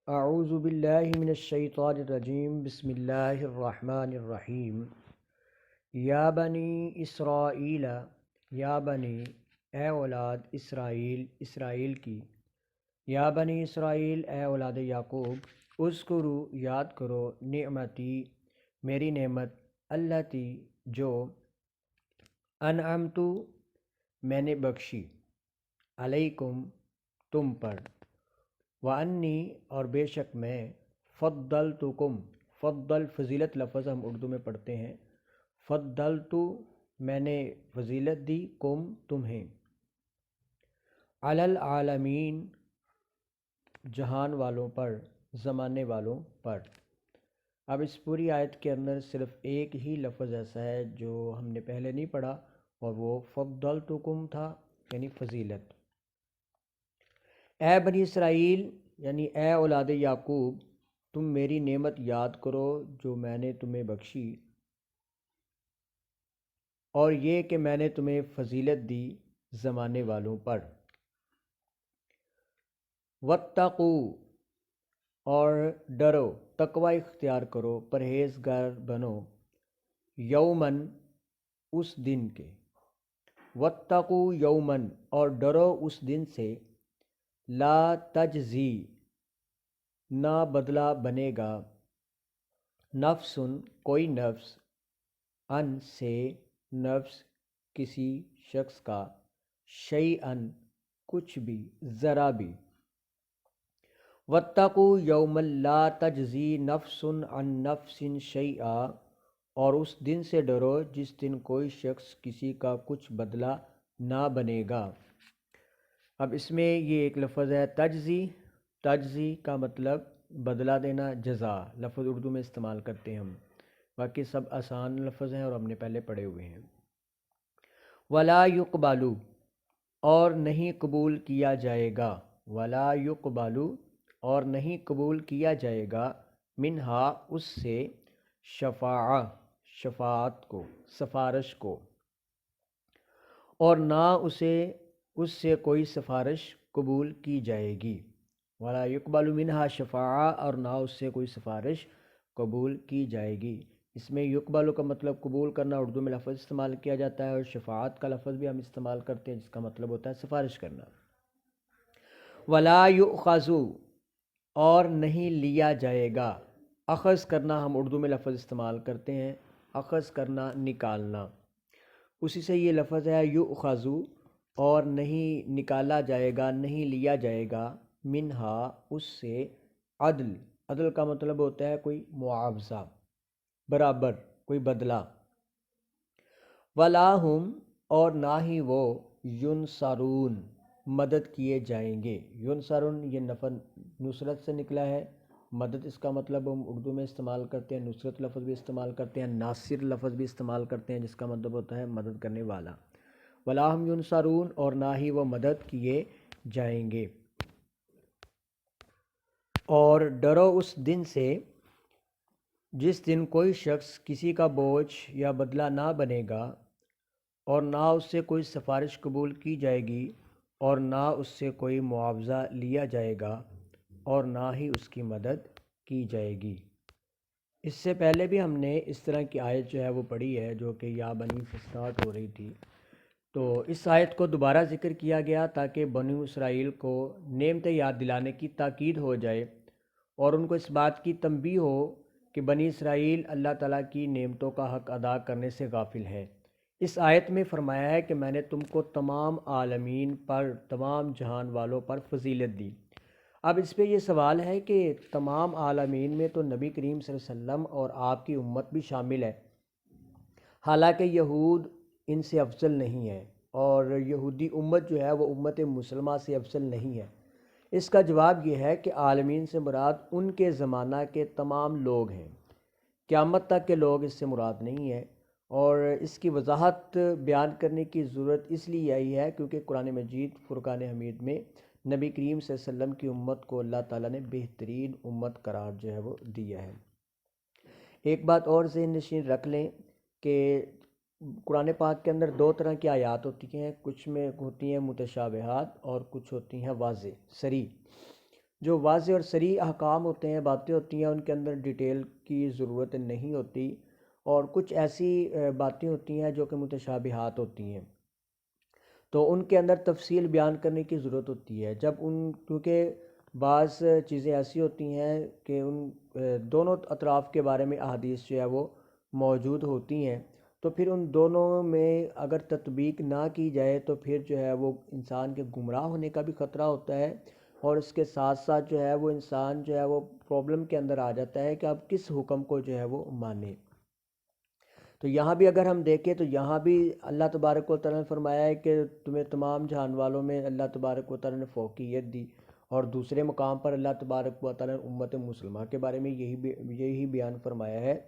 اعوذ باللہ من الشیطان الرجیم بسم اللہ الرحمن الرحیم یا بنی اسرائیل یا بنی اے اولاد اسرائیل اسرائیل کی یا بنی اسرائیل اے اولاد یعقوب اذکروا یاد کرو نعمتی میری نعمت التی جو انعمت میں نے بخشی علیکم تم پر وانی اور بے شک میں فضلتکم فضل فضیلت لفظ ہم اردو میں پڑھتے ہیں فضلتو میں نے فضیلت دی کم تمہیں علی العالمین جہان والوں پر زمانے والوں پر۔ اب اس پوری آیت کے اندر صرف ایک ہی لفظ ایسا ہے جو ہم نے پہلے نہیں پڑھا اور وہ فضلتکم تھا یعنی فضیلت۔ اے بنی اسرائیل یعنی اے اولاد یعقوب تم میری نعمت یاد کرو جو میں نے تمہیں بخشی اور یہ کہ میں نے تمہیں فضیلت دی زمانے والوں پر۔ واتقوا اور ڈرو تقوی اختیار کرو پرہیزگار بنو یومن اس دن کے۔ واتقوا یومن اور ڈرو اس دن سے لا تجزی نہ بدلہ بنے گا نفس کوئی نفس ان سے نفس کسی شخص کا شیئن کچھ بھی ذرا بھی۔ واتقوا یوما لا تجزی نفس عن نفس شیئا اور اس دن سے ڈرو جس دن کوئی شخص کسی کا کچھ بدلہ نہ بنے گا۔ اب اس میں یہ ایک لفظ ہے تجزی، تجزی کا مطلب بدلہ دینا، جزا لفظ اردو میں استعمال کرتے ہیں ہم، باقی سب آسان لفظ ہیں اور ہم نے پہلے پڑھے ہوئے ہیں۔ ولا یقبل اور نہیں قبول کیا جائے گا، ولا یقبل اور نہیں قبول کیا جائے گا منہا اس سے شفاعہ شفاعت کو سفارش کو، اور نہ اس سے کوئی سفارش قبول کی جائے گی۔ ولا یقبل منہا شفاعہ اور نہ اس سے کوئی سفارش قبول کی جائے گی۔ اس میں یقبل کا مطلب قبول کرنا اردو میں لفظ استعمال کیا جاتا ہے اور شفاعت کا لفظ بھی ہم استعمال کرتے ہیں جس کا مطلب ہوتا ہے سفارش کرنا۔ ولا یؤخذ اور نہیں لیا جائے گا، اخذ کرنا ہم اردو میں لفظ استعمال کرتے ہیں، اخذ کرنا نکالنا، اسی سے یہ لفظ ہے یؤخذ اور نہیں نکالا جائے گا نہیں لیا جائے گا منہا اس سے عدل، عدل کا مطلب ہوتا ہے کوئی معاوضہ برابر کوئی بدلہ۔ ولا ہم اور نہ ہی وہ ینصرون مدد کیے جائیں گے۔ ینصرون یہ نصرت سے نکلا ہے، مدد اس کا مطلب ہم اردو میں استعمال کرتے ہیں، نصرت لفظ بھی استعمال کرتے ہیں، ناصر لفظ بھی استعمال کرتے ہیں جس کا مطلب ہوتا ہے مدد کرنے والا۔ ولا ہم ینصرون اور نہ ہی وہ مدد کیے جائیں گے۔ اور ڈرو اس دن سے جس دن کوئی شخص کسی کا بوجھ یا بدلہ نہ بنے گا اور نہ اس سے کوئی سفارش قبول کی جائے گی اور نہ اس سے کوئی معاوضہ لیا جائے گا اور نہ ہی اس کی مدد کی جائے گی۔ اس سے پہلے بھی ہم نے اس طرح کی آیت جو ہے وہ پڑھی ہے جو کہ یا بنی سے سٹارٹ ہو رہی تھی، تو اس آیت کو دوبارہ ذکر کیا گیا تاکہ بنی اسرائیل کو نعمتیں یاد دلانے کی تاکید ہو جائے اور ان کو اس بات کی تنبیہ ہو کہ بنی اسرائیل اللہ تعالیٰ کی نعمتوں کا حق ادا کرنے سے غافل ہے۔ اس آیت میں فرمایا ہے کہ میں نے تم کو تمام عالمین پر تمام جہان والوں پر فضیلت دی۔ اب اس پہ یہ سوال ہے کہ تمام عالمین میں تو نبی کریم صلی اللہ علیہ وسلم اور آپ کی امت بھی شامل ہے، حالانکہ یہود ان سے افضل نہیں ہے اور یہودی امت جو ہے وہ امت مسلمہ سے افضل نہیں ہے۔ اس کا جواب یہ ہے کہ عالمین سے مراد ان کے زمانہ کے تمام لوگ ہیں، قیامت تک کے لوگ اس سے مراد نہیں ہے، اور اس کی وضاحت بیان کرنے کی ضرورت اس لیے آئی ہے کیونکہ قرآن مجید فرقان حمید میں نبی کریم صلی اللہ علیہ وسلم کی امت کو اللہ تعالیٰ نے بہترین امت قرار جو ہے وہ دیا ہے۔ ایک بات اور ذہن نشین رکھ لیں کہ قرآن پاک کے اندر دو طرح کی آیات ہوتی ہیں، کچھ میں ہوتی ہیں متشابہات اور کچھ ہوتی ہیں واضح صریح۔ جو واضح اور صریح احکام ہوتے ہیں، باتیں ہوتی ہیں، ان کے اندر ڈیٹیل کی ضرورت نہیں ہوتی، اور کچھ ایسی باتیں ہوتی ہیں جو کہ متشابہات ہوتی ہیں، تو ان کے اندر تفصیل بیان کرنے کی ضرورت ہوتی ہے۔ کیونکہ بعض چیزیں ایسی ہوتی ہیں کہ ان دونوں اطراف کے بارے میں احادیث جو ہے وہ موجود ہوتی ہیں، تو پھر ان دونوں میں اگر تطبیق نہ کی جائے تو پھر جو ہے وہ انسان کے گمراہ ہونے کا بھی خطرہ ہوتا ہے، اور اس کے ساتھ ساتھ جو ہے وہ انسان جو ہے وہ پرابلم کے اندر آ جاتا ہے کہ اب کس حکم کو جو ہے وہ مانے۔ تو یہاں بھی اگر ہم دیکھیں تو یہاں بھی اللہ تبارک و تعالیٰ نے فرمایا ہے کہ تمہیں تمام جہان والوں میں اللہ تبارک و تعالیٰ نے فوقیت دی، اور دوسرے مقام پر اللہ تبارک و تعالیٰ نے امت مسلمہ کے بارے میں یہی بیان فرمایا ہے۔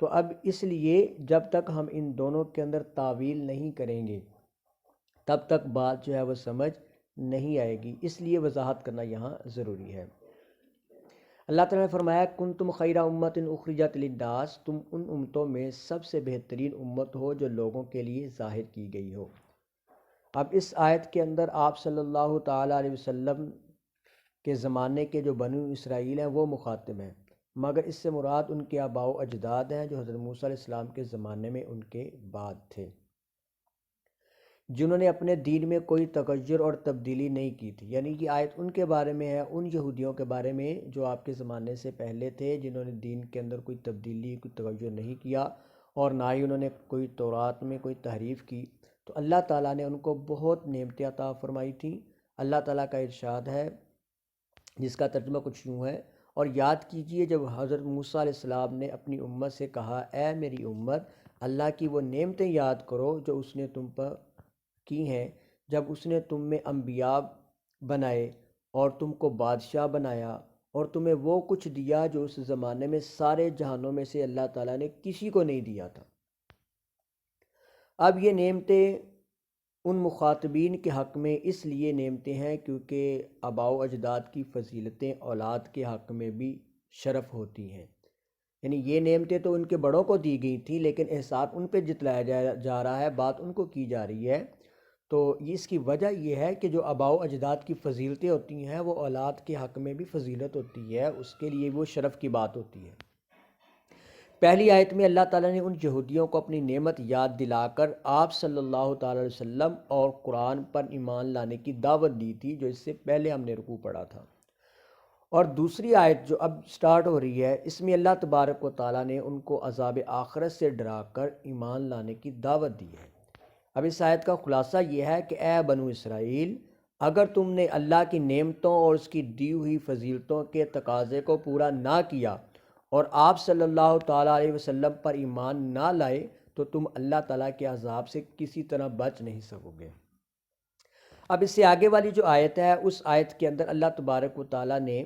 تو اب اس لیے جب تک ہم ان دونوں کے اندر تعویل نہیں کریں گے تب تک بات جو ہے وہ سمجھ نہیں آئے گی، اس لیے وضاحت کرنا یہاں ضروری ہے۔ اللہ تعالیٰ نے فرمایا کنتم خیر امت اخرجت للناس، تم ان امتوں میں سب سے بہترین امت ہو جو لوگوں کے لیے ظاہر کی گئی ہو۔ اب اس آیت کے اندر آپ صلی اللہ تعالیٰ علیہ وسلم کے زمانے کے جو بنو اسرائیل ہیں وہ مخاطب ہیں، مگر اس سے مراد ان کے آباء و اجداد ہیں جو حضرت موسیٰ علیہ السلام کے زمانے میں ان کے بعد تھے، جنہوں نے اپنے دین میں کوئی تغیر اور تبدیلی نہیں کی تھی۔ یعنی کہ آیت ان کے بارے میں ہے، ان یہودیوں کے بارے میں جو آپ کے زمانے سے پہلے تھے، جنہوں نے دین کے اندر کوئی تبدیلی، کوئی تغیر نہیں کیا، اور نہ ہی انہوں نے کوئی تورات میں کوئی تحریف کی۔ تو اللہ تعالیٰ نے ان کو بہت نعمتیں عطا فرمائی تھیں۔ اللہ تعالیٰ کا ارشاد ہے جس کا ترجمہ کچھ یوں ہے، اور یاد کیجئے جب حضرت موسیٰ علیہ السلام نے اپنی امت سے کہا اے میری امت، اللہ کی وہ نعمتیں یاد کرو جو اس نے تم پر کی ہیں، جب اس نے تم میں انبیاء بنائے اور تم کو بادشاہ بنایا، اور تمہیں وہ کچھ دیا جو اس زمانے میں سارے جہانوں میں سے اللہ تعالیٰ نے کسی کو نہیں دیا تھا۔ اب یہ نعمتیں ان مخاطبین کے حق میں اس لیے نعمتیں ہیں کیونکہ آباء و اجداد کی فضیلتیں اولاد کے حق میں بھی شرف ہوتی ہیں۔ یعنی یہ نعمتیں تو ان کے بڑوں کو دی گئی تھیں، لیکن احسان ان پہ جتلایا جا رہا ہے، بات ان کو کی جا رہی ہے۔ تو اس کی وجہ یہ ہے کہ جو آباء و اجداد کی فضیلتیں ہوتی ہیں وہ اولاد کے حق میں بھی فضیلت ہوتی ہے، اس کے لیے وہ شرف کی بات ہوتی ہے۔ پہلی آیت میں اللہ تعالیٰ نے ان یہودیوں کو اپنی نعمت یاد دلا کر آپ صلی اللہ تعالیٰ علیہ وسلم اور قرآن پر ایمان لانے کی دعوت دی تھی، جو اس سے پہلے ہم نے رکوع پڑھا تھا۔ اور دوسری آیت جو اب سٹارٹ ہو رہی ہے، اس میں اللہ تبارک و تعالیٰ نے ان کو عذاب آخرت سے ڈرا کر ایمان لانے کی دعوت دی ہے۔ اب اس آیت کا خلاصہ یہ ہے کہ اے بنو اسرائیل، اگر تم نے اللہ کی نعمتوں اور اس کی دی ہوئی فضیلتوں کے تقاضے کو پورا نہ کیا اور آپ صلی اللہ تعالیٰ علیہ وسلم پر ایمان نہ لائے تو تم اللہ تعالیٰ کے عذاب سے کسی طرح بچ نہیں سکو گے۔ اب اس سے آگے والی جو آیت ہے، اس آیت کے اندر اللہ تبارک و تعالیٰ نے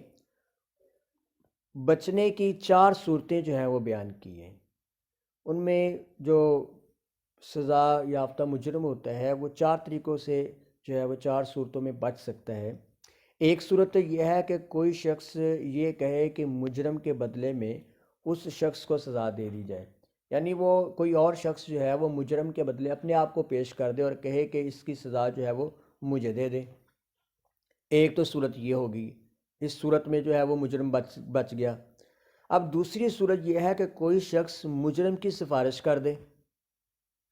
بچنے کی 4 صورتیں جو ہیں وہ بیان کی ہیں۔ ان میں جو سزا یافتہ مجرم ہوتا ہے وہ 4 طریقوں سے جو ہے وہ 4 صورتوں میں بچ سکتا ہے۔ ایک صورت یہ ہے کہ کوئی شخص یہ کہے کہ مجرم کے بدلے میں اس شخص کو سزا دے دی جائے، یعنی وہ کوئی اور شخص جو ہے وہ مجرم کے بدلے اپنے آپ کو پیش کر دے اور کہے کہ اس کی سزا جو ہے وہ مجھے دے دے۔ ایک تو صورت یہ ہوگی، اس صورت میں جو ہے وہ مجرم بچ گیا۔ اب دوسری صورت یہ ہے کہ کوئی شخص مجرم کی سفارش کر دے،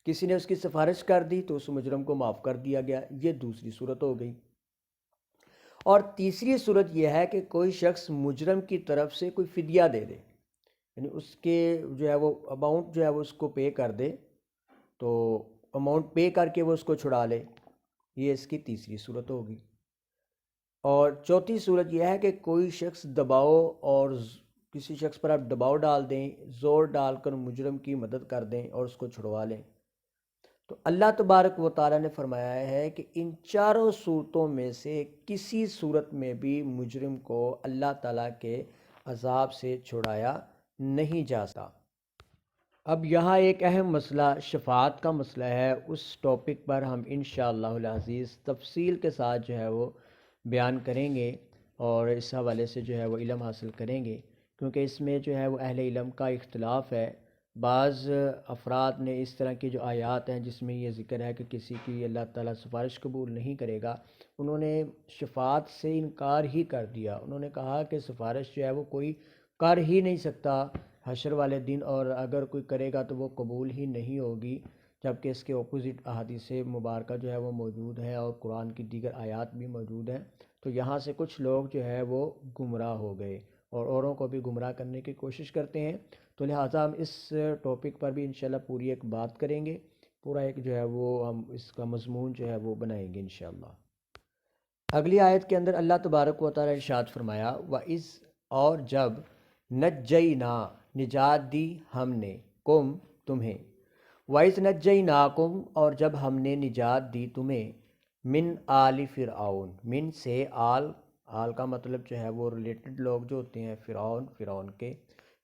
کسی نے اس کی سفارش کر دی تو اس مجرم کو معاف کر دیا گیا، یہ دوسری صورت ہو گئی۔ اور تیسری صورت یہ ہے کہ کوئی شخص مجرم کی طرف سے کوئی فدیہ دے دے، یعنی اس کے جو ہے وہ اماؤنٹ جو ہے وہ اس کو پے کر دے، تو اماؤنٹ پے کر کے وہ اس کو چھڑا لے، یہ اس کی تیسری صورت ہوگی۔ اور چوتھی صورت یہ ہے کہ کوئی شخص دباؤ اور کسی شخص پر آپ دباؤ ڈال دیں، زور ڈال کر مجرم کی مدد کر دیں اور اس کو چھڑوا لیں۔ تو اللہ تبارک و تعالیٰ نے فرمایا ہے کہ ان 4 صورتوں میں سے کسی صورت میں بھی مجرم کو اللہ تعالیٰ کے عذاب سے چھڑایا نہیں جا سکتا۔ اب یہاں ایک اہم مسئلہ شفاعت کا مسئلہ ہے، اس ٹاپک پر ہم انشاءاللہ العزیز تفصیل کے ساتھ جو ہے وہ بیان کریں گے اور اس حوالے سے جو ہے وہ علم حاصل کریں گے، کیونکہ اس میں جو ہے وہ اہل علم کا اختلاف ہے۔ بعض افراد نے اس طرح کی جو آیات ہیں جس میں یہ ذکر ہے کہ کسی کی اللہ تعالیٰ سفارش قبول نہیں کرے گا، انہوں نے شفاعت سے انکار ہی کر دیا۔ انہوں نے کہا کہ سفارش جو ہے وہ کوئی کر ہی نہیں سکتا حشر والے دن، اور اگر کوئی کرے گا تو وہ قبول ہی نہیں ہوگی، جبکہ اس کے اپوزٹ احادیث مبارکہ جو ہے وہ موجود ہیں اور قرآن کی دیگر آیات بھی موجود ہیں۔ تو یہاں سے کچھ لوگ جو ہے وہ گمراہ ہو گئے اور اوروں کو بھی گمراہ کرنے کی کوشش کرتے ہیں۔ تو لہٰذا ہم اس ٹاپک پر بھی انشاءاللہ پوری ایک بات کریں گے، پورا ایک جو ہے وہ ہم اس کا مضمون جو ہے وہ بنائیں گے انشاءاللہ۔ اگلی آیت کے اندر اللہ تبارک و تعالی ارشاد فرمایا وَإِذْ، اور جب نجینا، نجات دی ہم نے، کم تمہیں، وَإِذْ نجیناکم، اور جب ہم نے نجات دی تمہیں، من آل فرعون، من سے آل، آل کا مطلب جو ہے وہ ریلیٹڈ لوگ جو ہوتے ہیں فرعون کے،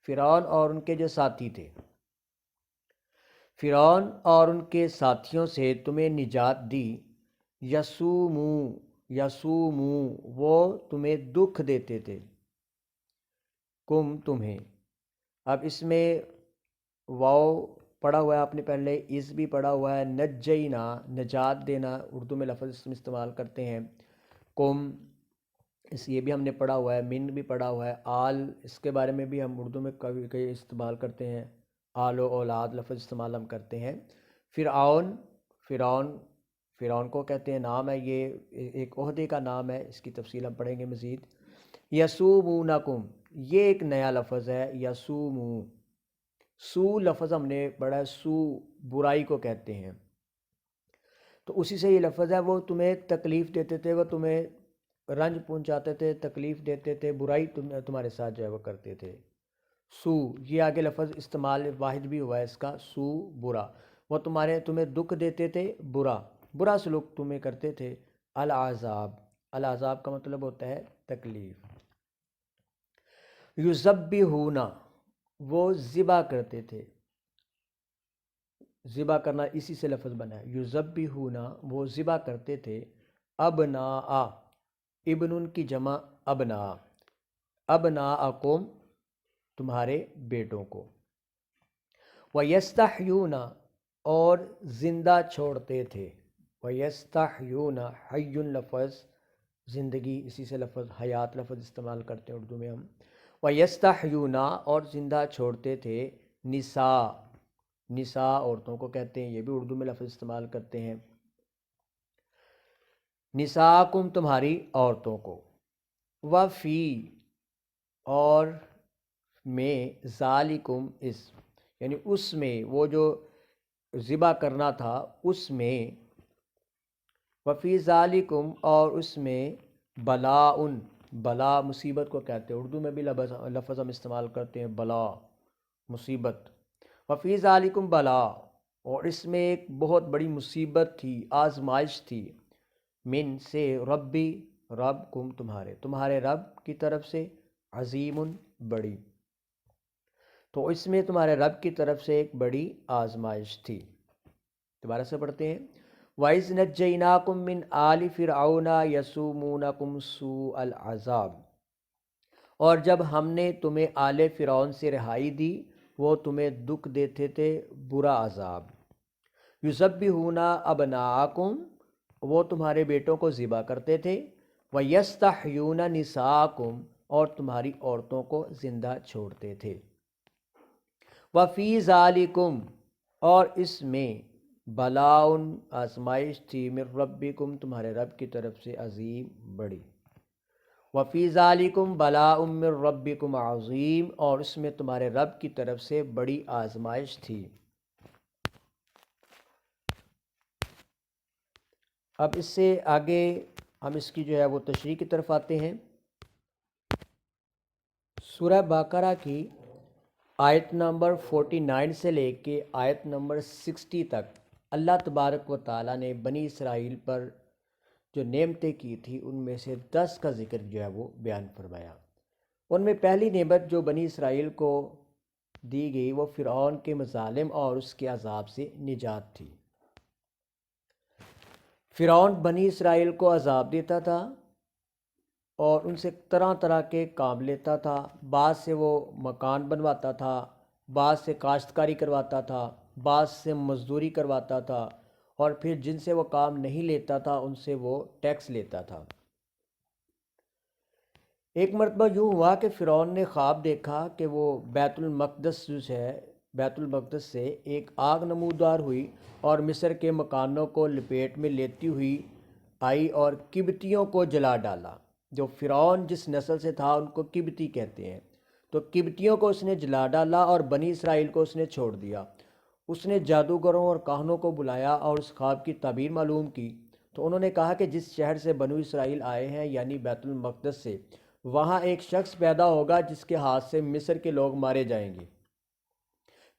فرعون اور ان کے جو ساتھی تھے، فرعون اور ان کے ساتھیوں سے تمہیں نجات دی، یسومو وہ تمہیں دکھ دیتے تھے، کم تمہیں۔ اب اس میں واو پڑھا ہوا ہے آپ نے، پہلے اس بھی پڑھا ہوا ہے، نجینا نجات دینا، اردو میں لفظ استعمال کرتے ہیں، کم اس یہ بھی ہم نے پڑھا ہوا ہے، من بھی پڑھا ہوا ہے، آل اس کے بارے میں بھی ہم اردو میں کئی استعمال کرتے ہیں، آل و اولاد لفظ استعمال ہم کرتے ہیں۔ فرعون کو کہتے ہیں، نام ہے، یہ ایک عہدے کا نام ہے، اس کی تفصیل ہم پڑھیں گے مزید۔ یسومونکم، یہ ایک نیا لفظ ہے، یسومو، سو لفظ ہم نے پڑھا ہے، سو برائی کو کہتے ہیں، تو اسی سے یہ لفظ ہے، وہ تمہیں تکلیف دیتے تھے، وہ تمہیں رنج پہنچاتے تھے، تکلیف دیتے تھے، برائی تمہارے ساتھ جو ہے وہ کرتے تھے۔ سو یہ آگے لفظ استعمال واحد بھی ہوا ہے اس کا، سو برا، وہ تمہیں دکھ دیتے تھے، برا سلوک تمہیں کرتے تھے، العذاب کا مطلب ہوتا ہے تکلیف۔ یذبحون، وہ ذبح کرتے تھے، ذبح کرنا اسی سے لفظ بنا ہے، یذبحون وہ ذبح کرتے تھے، ابناء، ابن کی جمع ابناءکم تمہارے بیٹوں کو، وَيَسْتَحْيُونَ اور زندہ چھوڑتے تھے، وَيَسْتَحْيُونَ حی لفظ زندگی، اسی سے لفظ حیات لفظ استعمال کرتے ہیں اردو میں ہم، وَيَسْتَحْيُونَ اور زندہ چھوڑتے تھے، نساء عورتوں کو کہتے ہیں، یہ بھی اردو میں لفظ استعمال کرتے ہیں، نساءکم تمہاری عورتوں کو، وفی اور میں، ذالکم اس، یعنی اس میں، وہ جو ذبح کرنا تھا اس میں، وفی ذالکم اور اس میں، بلا مصیبت کو کہتے ہیں، اردو میں بھی لفظ ہم استعمال کرتے ہیں، بلا مصیبت، وفی ذالکم بلا، اور اس میں ایک بہت بڑی مصیبت تھی، آزمائش تھی، من سے، رب تمہارے رب کی طرف سے، عظیم بڑی، تو اس میں تمہارے رب کی طرف سے ایک بڑی آزمائش تھی۔ دوبارہ سے پڑھتے ہیں، وَإِذْ نَجَّيْنَاكُمْ مِنْ آلِ فِرْعَوْنَ يَسُومُونَكُمْ سُوءَ الْعَذَابِ، اور جب ہم نے تمہیں آل فرعون سے رہائی دی، وہ تمہیں دکھ دیتے تھے، برا عذاب، یذبحون ابناءکم وہ تمہارے بیٹوں کو ذبح کرتے تھے، وَيَسْتَحْيُونَ نِسَاءَکم اور تمہاری عورتوں کو زندہ چھوڑتے تھے، وَفِي ذَالِکُمْ اور اس میں، بلاؤن آزمائش تھی، من ربکم تمہارے رب کی طرف سے، عظیم بڑی، وَفِي ذَالِکُمْ بَلَاءٌ مِّن رَبِّکُمْ عَظِیم اور اس میں تمہارے رب کی طرف سے بڑی آزمائش تھی۔ اب اس سے آگے ہم اس کی جو ہے وہ تشریح کی طرف آتے ہیں۔ سورہ بقرہ کی آیت نمبر 49 سے لے کے آیت نمبر 60 تک اللہ تبارک و تعالیٰ نے بنی اسرائیل پر جو نعمتیں کی تھی ان میں سے 10 کا ذکر جو ہے وہ بیان فرمایا۔ ان میں پہلی نعمت جو بنی اسرائیل کو دی گئی وہ فرعون کے مظالم اور اس کے عذاب سے نجات تھی۔ فرعون بنی اسرائیل کو عذاب دیتا تھا اور ان سے طرح طرح کے کام لیتا تھا، بعض سے وہ مکان بنواتا تھا، بعض سے کاشتکاری کرواتا تھا، بعض سے مزدوری کرواتا تھا، اور پھر جن سے وہ کام نہیں لیتا تھا ان سے وہ ٹیکس لیتا تھا۔ ایک مرتبہ یوں ہوا کہ فرعون نے خواب دیکھا کہ وہ بیت المقدس جو ہے، بیت المقدس سے ایک آگ نمودار ہوئی اور مصر کے مکانوں کو لپیٹ میں لیتی ہوئی آئی اور قبطیوں کو جلا ڈالا۔ جو فرعون جس نسل سے تھا ان کو قبطی کہتے ہیں، تو قبطیوں کو اس نے جلا ڈالا اور بنی اسرائیل کو اس نے چھوڑ دیا۔ اس نے جادوگروں اور کاہنوں کو بلایا اور اس خواب کی تعبیر معلوم کی، تو انہوں نے کہا کہ جس شہر سے بنو اسرائیل آئے ہیں یعنی بیت المقدس سے، وہاں ایک شخص پیدا ہوگا جس کے ہاتھ سے مصر کے لوگ مارے جائیں گے۔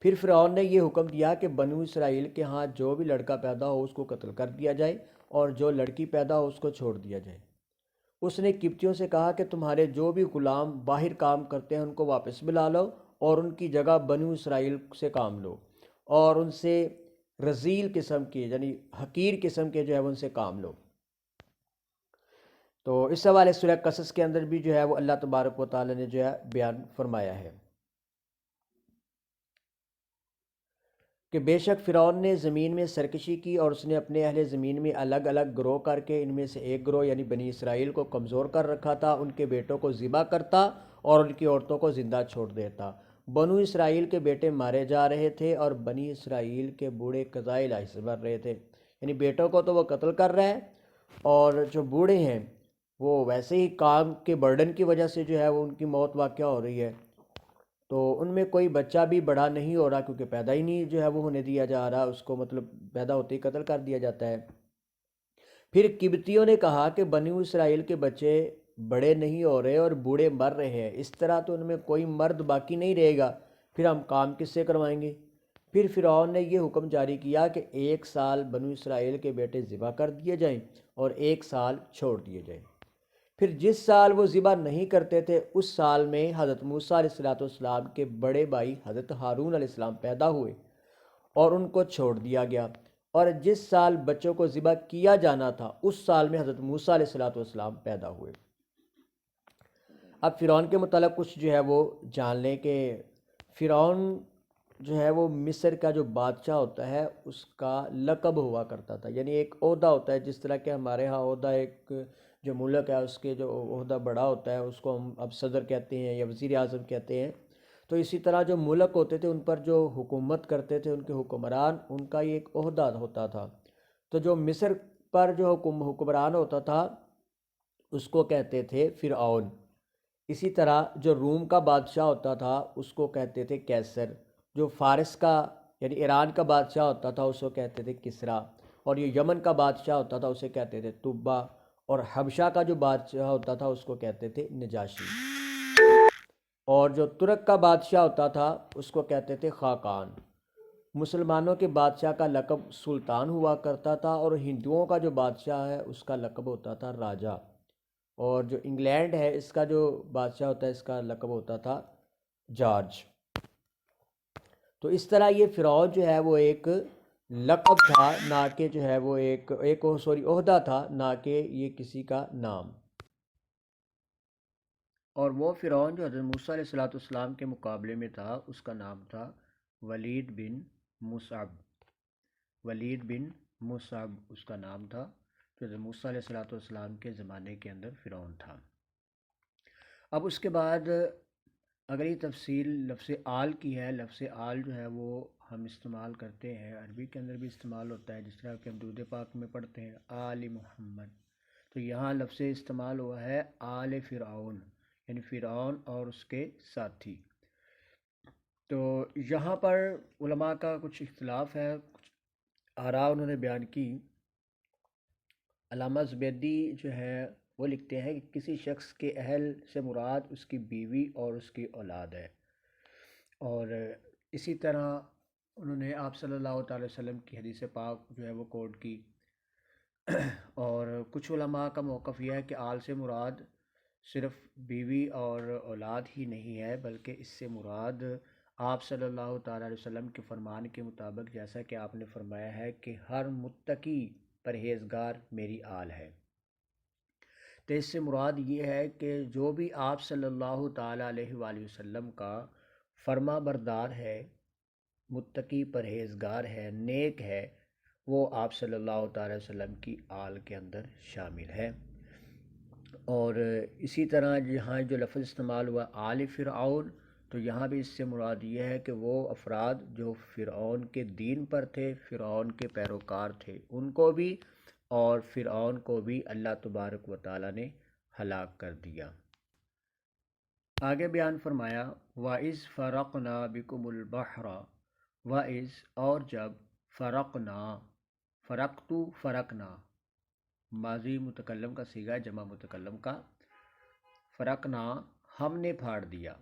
پھر فرعون نے یہ حکم دیا کہ بنو اسرائیل کے ہاں جو بھی لڑکا پیدا ہو اس کو قتل کر دیا جائے اور جو لڑکی پیدا ہو اس کو چھوڑ دیا جائے۔ اس نے قبطیوں سے کہا کہ تمہارے جو بھی غلام باہر کام کرتے ہیں ان کو واپس بلا لو اور ان کی جگہ بنو اسرائیل سے کام لو، اور ان سے رذیل قسم کے یعنی حقیر قسم کے جو ہے ان سے کام لو۔ تو اس حوالے سورہ قصص کے اندر بھی جو ہے وہ اللہ تبارک و تعالی نے جو ہے بیان فرمایا ہے کہ بے شک فرعون نے زمین میں سرکشی کی اور اس نے اپنے اہل زمین میں الگ الگ گروہ کر کے ان میں سے ایک گروہ یعنی بنی اسرائیل کو کمزور کر رکھا تھا، ان کے بیٹوں کو ذبح کرتا اور ان کی عورتوں کو زندہ چھوڑ دیتا۔ بنو اسرائیل کے بیٹے مارے جا رہے تھے اور بنی اسرائیل کے بوڑھے قضائے الہی سے مر رہے تھے، یعنی بیٹوں کو تو وہ قتل کر رہے ہیں اور جو بوڑھے ہیں وہ ویسے ہی کام کے برڈن کی وجہ سے جو ہے وہ ان کی موت واقع ہو رہی ہے۔ تو ان میں کوئی بچہ بھی بڑا نہیں ہو رہا کیونکہ پیدا ہی نہیں جو ہے وہ ہونے دیا جا رہا، اس کو مطلب پیدا ہوتے ہی قتل کر دیا جاتا ہے۔ پھر قبطیوں نے کہا کہ بنو اسرائیل کے بچے بڑے نہیں ہو رہے اور بوڑھے مر رہے ہیں، اس طرح تو ان میں کوئی مرد باقی نہیں رہے گا، پھر ہم کام کس سے کروائیں گے؟ پھر فرعون نے یہ حکم جاری کیا کہ 1 سال بنو اسرائیل کے بیٹے ذبح کر دیے جائیں اور 1 سال چھوڑ دیے جائیں۔ پھر جس سال وہ ذبح نہیں کرتے تھے اس سال میں حضرت موسیٰ علیہ السلام کے بڑے بھائی حضرت ہارون علیہ السلام پیدا ہوئے اور ان کو چھوڑ دیا گیا، اور جس سال بچوں کو ذبح کیا جانا تھا اس سال میں حضرت موسیٰ علیہ السلام پیدا ہوئے۔ اب فرعون کے متعلق کچھ جو ہے وہ جان لیں کہ فرعون جو ہے وہ مصر کا جو بادشاہ ہوتا ہے اس کا لقب ہوا کرتا تھا، یعنی ایک عہدہ ہوتا ہے، جس طرح کہ ہمارے ہاں عہدہ ایک جو ملک ہے اس کے جو عہدہ بڑا ہوتا ہے اس کو ہم اب صدر کہتے ہیں یا وزیر اعظم کہتے ہیں، تو اسی طرح جو ملک ہوتے تھے ان پر جو حکومت کرتے تھے ان کے حکمران، ان کا یہ ایک عہدہ ہوتا تھا۔ تو جو مصر پر جو حکمران ہوتا تھا اس کو کہتے تھے فرعون۔ اسی طرح جو روم کا بادشاہ ہوتا تھا اس کو کہتے تھے کیسر، جو فارس کا یعنی ایران کا بادشاہ ہوتا تھا اس کو کہتے تھے کسریٰ، اور یہ یمن کا بادشاہ ہوتا تھا اسے کہتے تھے طبہ، اور حبشہ کا جو بادشاہ ہوتا تھا اس کو کہتے تھے نجاشی، اور جو ترک کا بادشاہ ہوتا تھا اس کو کہتے تھے خاقان۔ مسلمانوں کے بادشاہ کا لقب سلطان ہوا کرتا تھا، اور ہندوؤں کا جو بادشاہ ہے اس کا لقب ہوتا تھا راجا، اور جو انگلینڈ ہے اس کا جو بادشاہ ہوتا ہے اس کا لقب ہوتا تھا جارج۔ تو اس طرح یہ فرعون جو ہے وہ ایک لقب تھا، نہ کہ جو ہے وہ ایک عہدہ تھا، نہ کہ یہ کسی کا نام۔ اور وہ فرعون جو حضرت موسیٰ علیہ السلام کے مقابلے میں تھا اس کا نام تھا ولید بن مصعب۔ ولید بن مصعب اس کا نام تھا، جو حضرت موسیٰ علیہ السلام کے زمانے کے اندر فرعون تھا۔ اب اس کے بعد اگلی تفصیل لفظ آل کی ہے۔ لفظ آل جو ہے وہ ہم استعمال کرتے ہیں، عربی کے اندر بھی استعمال ہوتا ہے، جس طرح کہ ہم درود پاک میں پڑھتے ہیں آل محمد، تو یہاں لفظ استعمال ہوا ہے آل فرعون، یعنی فرعون اور اس کے ساتھی۔ تو یہاں پر علماء کا کچھ اختلاف ہے، کچھ آراء انہوں نے بیان کی۔ علامہ زبیدی جو ہے وہ لکھتے ہیں کہ کسی شخص کے اہل سے مراد اس کی بیوی اور اس کی اولاد ہے، اور اسی طرح انہوں نے آپ صلی اللہ تعالی وسلم کی حدیث پاک جو ہے وہ کوٹ کی، اور کچھ علماء کا موقف یہ ہے کہ آل سے مراد صرف بیوی اور اولاد ہی نہیں ہے، بلکہ اس سے مراد آپ صلی اللہ تعالی علیہ وسلم کے فرمان کے مطابق، جیسا کہ آپ نے فرمایا ہے کہ ہر متقی پرہیزگار میری آل ہے، تو اس سے مراد یہ ہے کہ جو بھی آپ صلی اللہ تعالی علیہ وآلہ وسلم کا فرما بردار ہے، متقی پرہیزگار ہے، نیک ہے، وہ آپ صلی اللہ تعالی وسلم کی آل کے اندر شامل ہے۔ اور اسی طرح یہاں جو لفظ استعمال ہوا آل فرعون، تو یہاں بھی اس سے مراد یہ ہے کہ وہ افراد جو فرعون کے دین پر تھے، فرعون کے پیروکار تھے، ان کو بھی اور فرعون کو بھی اللہ تبارک و تعالی نے ہلاک کر دیا۔ آگے بیان فرمایا وَإِذْ فَرَقْنَا بِكُمُ الْبَحْرَ، وَإِذْ اور جب فرقنا، فرقتو فرقنا ماضی متکلم کا صیغہ جمع متکلم کا، فرقنا ہم نے پھاڑ دیا،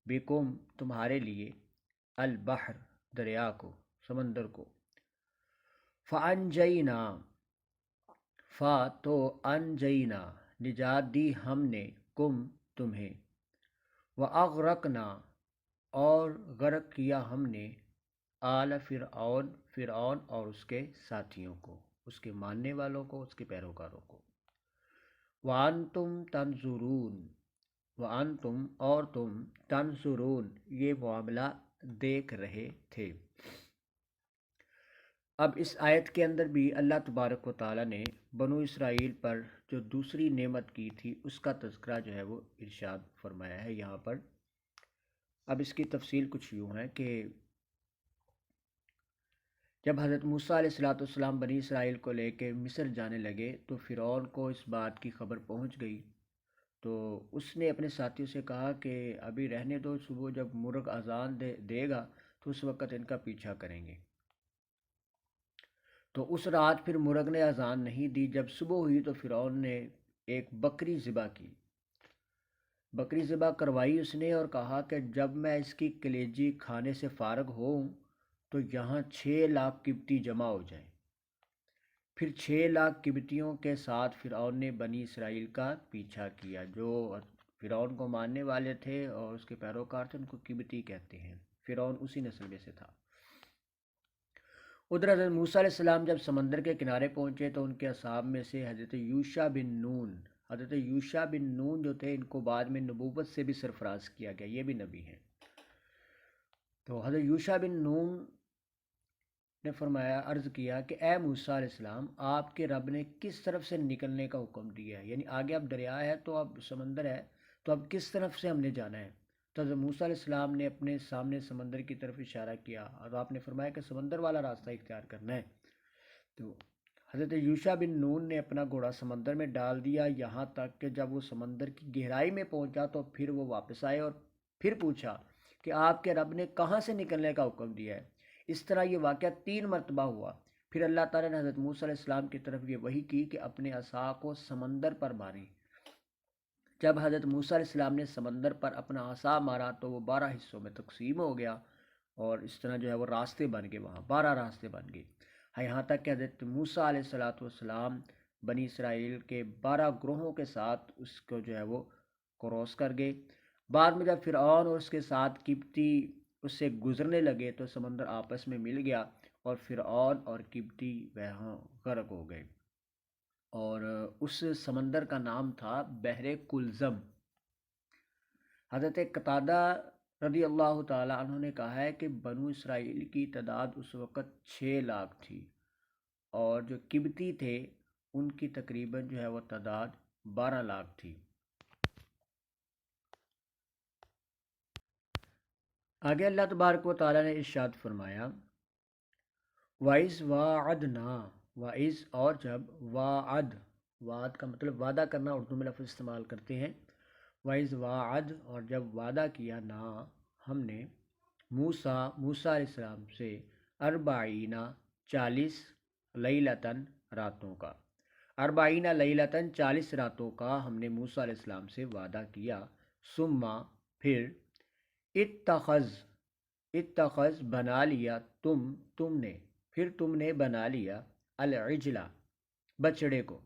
بکم تمہارے لیے، البحر دریا کو، سمندر کو، فانجینا فا تو انجینا نجات دی ہم نے، کم تمہیں، واغرقنا اور غرق کیا ہم نے، آل فرعون فرعون اور اس کے ساتھیوں کو، اس کے ماننے والوں کو، اس کے پیروکاروں کو، وانتم تنظرون وانتم اور تم تنظرون یہ معاملہ دیکھ رہے تھے۔ اب اس آیت کے اندر بھی اللہ تبارک و تعالیٰ نے بنو اسرائیل پر جو دوسری نعمت کی تھی اس کا تذکرہ جو ہے وہ ارشاد فرمایا ہے یہاں پر۔ اب اس کی تفصیل کچھ یوں ہے کہ جب حضرت موسیٰ علیہ السلام بنی اسرائیل کو لے کے مصر جانے لگے تو فرعون کو اس بات کی خبر پہنچ گئی، تو اس نے اپنے ساتھیوں سے کہا کہ ابھی رہنے دو، صبح جب مرغ اذان دے گا تو اس وقت ان کا پیچھا کریں گے۔ تو اس رات پھر مرغ نے اذان نہیں دی، جب صبح ہوئی تو فرعون نے ایک بکری ذبح کی، بکری ذبح کروائی اس نے، اور کہا کہ جب میں اس کی کلیجی کھانے سے فارغ ہوں تو یہاں 6 لاکھ قبطی جمع ہو جائیں۔ پھر 6 لاکھ قبطیوں کے ساتھ فرعون نے بنی اسرائیل کا پیچھا کیا، جو فرعون کو ماننے والے تھے اور اس کے پیروکار تھے، ان کو قبطی کہتے ہیں، فرعون اسی نسل میں سے تھا۔ ادھر حضرت موسیٰ علیہ السلام جب سمندر کے کنارے پہنچے تو ان کے اصحاب میں سے حضرت یوشع بن نون جو تھے، ان کو بعد میں نبوت سے بھی سرفراز کیا گیا، یہ بھی نبی ہیں۔ تو حضرت یوشع بن نون نے فرمایا، عرض کیا کہ اے موسیٰ علیہ السلام، آپ کے رب نے کس طرف سے نکلنے کا حکم دیا ہے؟ یعنی آگے اب دریا ہے، تو اب سمندر ہے، تو اب کس طرف سے ہم نے جانا ہے؟ تو حضرت موسیٰ علیہ السلام نے اپنے سامنے سمندر کی طرف اشارہ کیا اور آپ نے فرمایا کہ سمندر والا راستہ اختیار کرنا ہے۔ تو حضرت یوشع بن نون نے اپنا گھوڑا سمندر میں ڈال دیا، یہاں تک کہ جب وہ سمندر کی گہرائی میں پہنچا تو پھر وہ واپس آئے اور پھر پوچھا کہ آپ کے رب نے کہاں سے نکلنے کا حکم دیا ہے؟ اس طرح یہ واقعہ 3 مرتبہ ہوا۔ پھر اللہ تعالیٰ نے حضرت موسیٰ علیہ السلام کی طرف یہ وحی کی کہ اپنے عصا کو سمندر پر ماریں۔ جب حضرت موسیٰ علیہ السلام نے سمندر پر اپنا عصا مارا تو وہ 12 حصوں میں تقسیم ہو گیا، اور اس طرح جو ہے وہ راستے بن گئے، وہاں 12 راستے بن گئے، یہاں تک کہ حضرت موسیٰ علیہ السلام بنی اسرائیل کے 12 گروہوں کے ساتھ اس کو جو ہے وہ کراس کر گئے۔ بعد میں جب فرعون اور اس کے ساتھ قبطی اس سے گزرنے لگے تو سمندر آپس میں مل گیا اور فرعون اور قبطی وہاں غرق ہو گئے، اور اس سمندر کا نام تھا بحر کلزم۔ حضرت قتادہ رضی اللہ تعالیٰ عنہ نے کہا ہے کہ بنو اسرائیل کی تعداد اس وقت 6 لاکھ تھی، اور جو قبطی تھے ان کی تقریباً جو ہے وہ تعداد 12 لاکھ تھی۔ آگے اللہ تبارک و تعالیٰ نے ارشاد فرمایا وَإِذْ وَاعَدْنَا، وَإِذْ اور جب، وعد کا مطلب وعدہ کرنا، اردو میں لفظ استعمال کرتے ہیں، وَإِذْ وَاعَد اور جب وعدہ کیا، نا ہم نے، موسیٰ علیہ السلام سے، 40 لیلتاً راتوں کا، 40 راتوں کا ہم نے موسیٰ علیہ السلام سے وعدہ کیا، ثم پھر، اتخذ بنا لیا، تم نے، پھر تم نے بنا لیا، العجلہ بچڑے کو،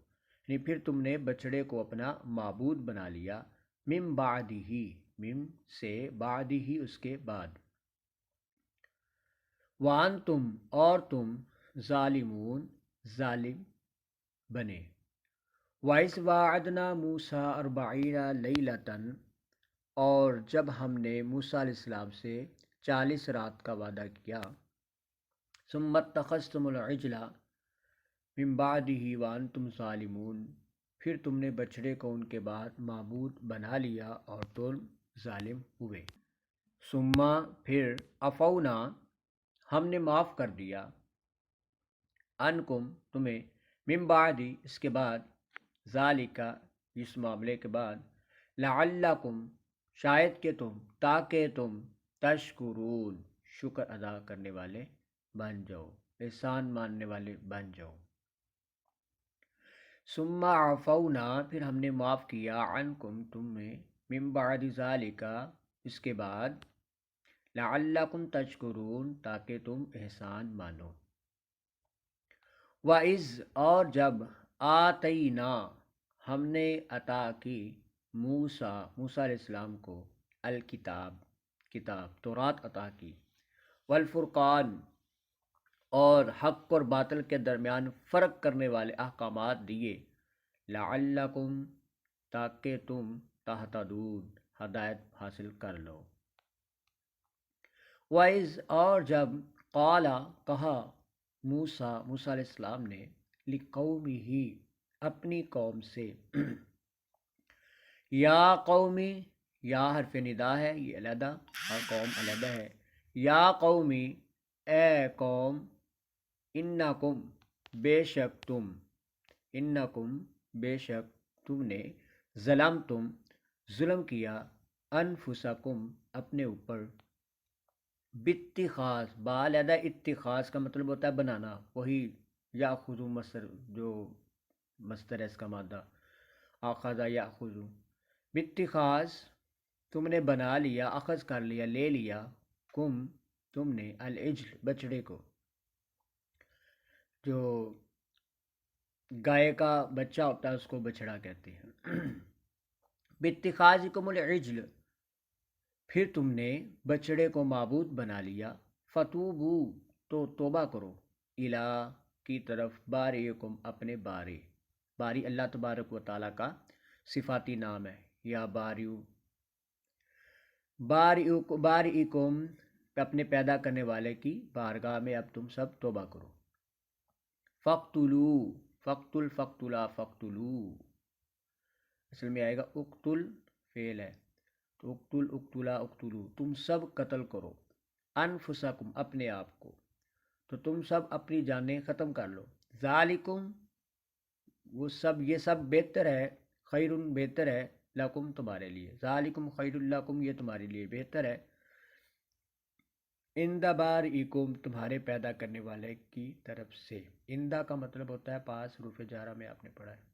یعنی پھر تم نے بچڑے کو اپنا معبود بنا لیا، من بعدہ، من سے، بعدہ اس کے بعد، وانتم اور تم، ظالمون ظالم بنے، وَإِذْ وَاعَدْنَا مُوسَىٰ 40 لیلۃً اور جب ہم نے موسیٰ علیہ السلام سے 40 رات کا وعدہ کیا، ثم اتخذتم العجل من بعدہ وانتم ظالمون، پھر تم نے بچڑے کو ان کے بعد معبود بنا لیا اور تم ظالم ہوئے۔ ثم پھر عفونا، ہم نے معاف کر دیا، عنکم تمہیں، من بعد اس کے بعد، ذالک اس معاملے کے بعد، لعلکم شاید کہ تم، تاکہ تم، تشکرون شکر ادا کرنے والے بن جاؤ، احسان ماننے والے بن جاؤ۔ ثم عفونا پھر ہم نے معاف کیا، عنکم تمہیں، من بعد ذالک اس کے بعد، لعلکم تشکرون تاکہ تم احسان مانو۔ وَإِذْ اور جب، آتینا ہم نے عطا کی، موسیٰ علیہ السلام کو، الکتاب کتاب تورات عطا کی، والفرقان اور حق اور باطل کے درمیان فرق کرنے والے احکامات دیے، لعلکم تاکہ تم، تہتدون ہدایت حاصل کر لو۔ وَإِذْ اور جب، قال کہا، موسیٰ علیہ السلام نے، لقومہ اپنی قوم سے، یا قومی، یا حرف ندا ہے، یہ علیحدہ اور قوم علیحدہ ہے، یا قومی اے قوم، انکم بے شک تم، انکم بے شک تم نے، ظلمتم ظلم کیا، انفسکم اپنے اوپر، باتخاذ بالیدہ اتخاذ کا مطلب ہوتا ہے بنانا، وہی یاخذ مصدر جو مصدر ہے اس کا مادہ، اخذ یاخذ، باتخاذ تم نے بنا لیا، اخذ کر لیا، لے لیا، تم نے، العجل بچڑے کو، جو گائے کا بچہ ہوتا ہے اس کو بچڑا کہتے ہیں۔ باتخاذکم العجل پھر تم نے بچڑے کو معبود بنا لیا، فتوبو تو توبہ کرو، الی کی طرف، باریکم اپنے باری اللہ تبارک و تعالیٰ کا صفاتی نام ہے، یا باریکم اپنے پیدا کرنے والے کی بارگاہ میں اب تم سب توبہ کرو۔ فقتلا اصل میں آئے گا اقتل فعل ہے، تو اقتلو تم سب قتل کرو، انفسکم اپنے آپ کو، تو تم سب اپنی جانیں ختم کر لو، ذالکم یہ سب بہتر ہے، خیر بہتر ہے، لکم تمہارے لیے، ذالکم خیر لکم یہ تمہارے لیے بہتر ہے، عند بارئکم تمہارے پیدا کرنے والے کی طرف سے۔ اندہ کا مطلب ہوتا ہے پاس، حروف جارہ میں آپ نے پڑھا ہے۔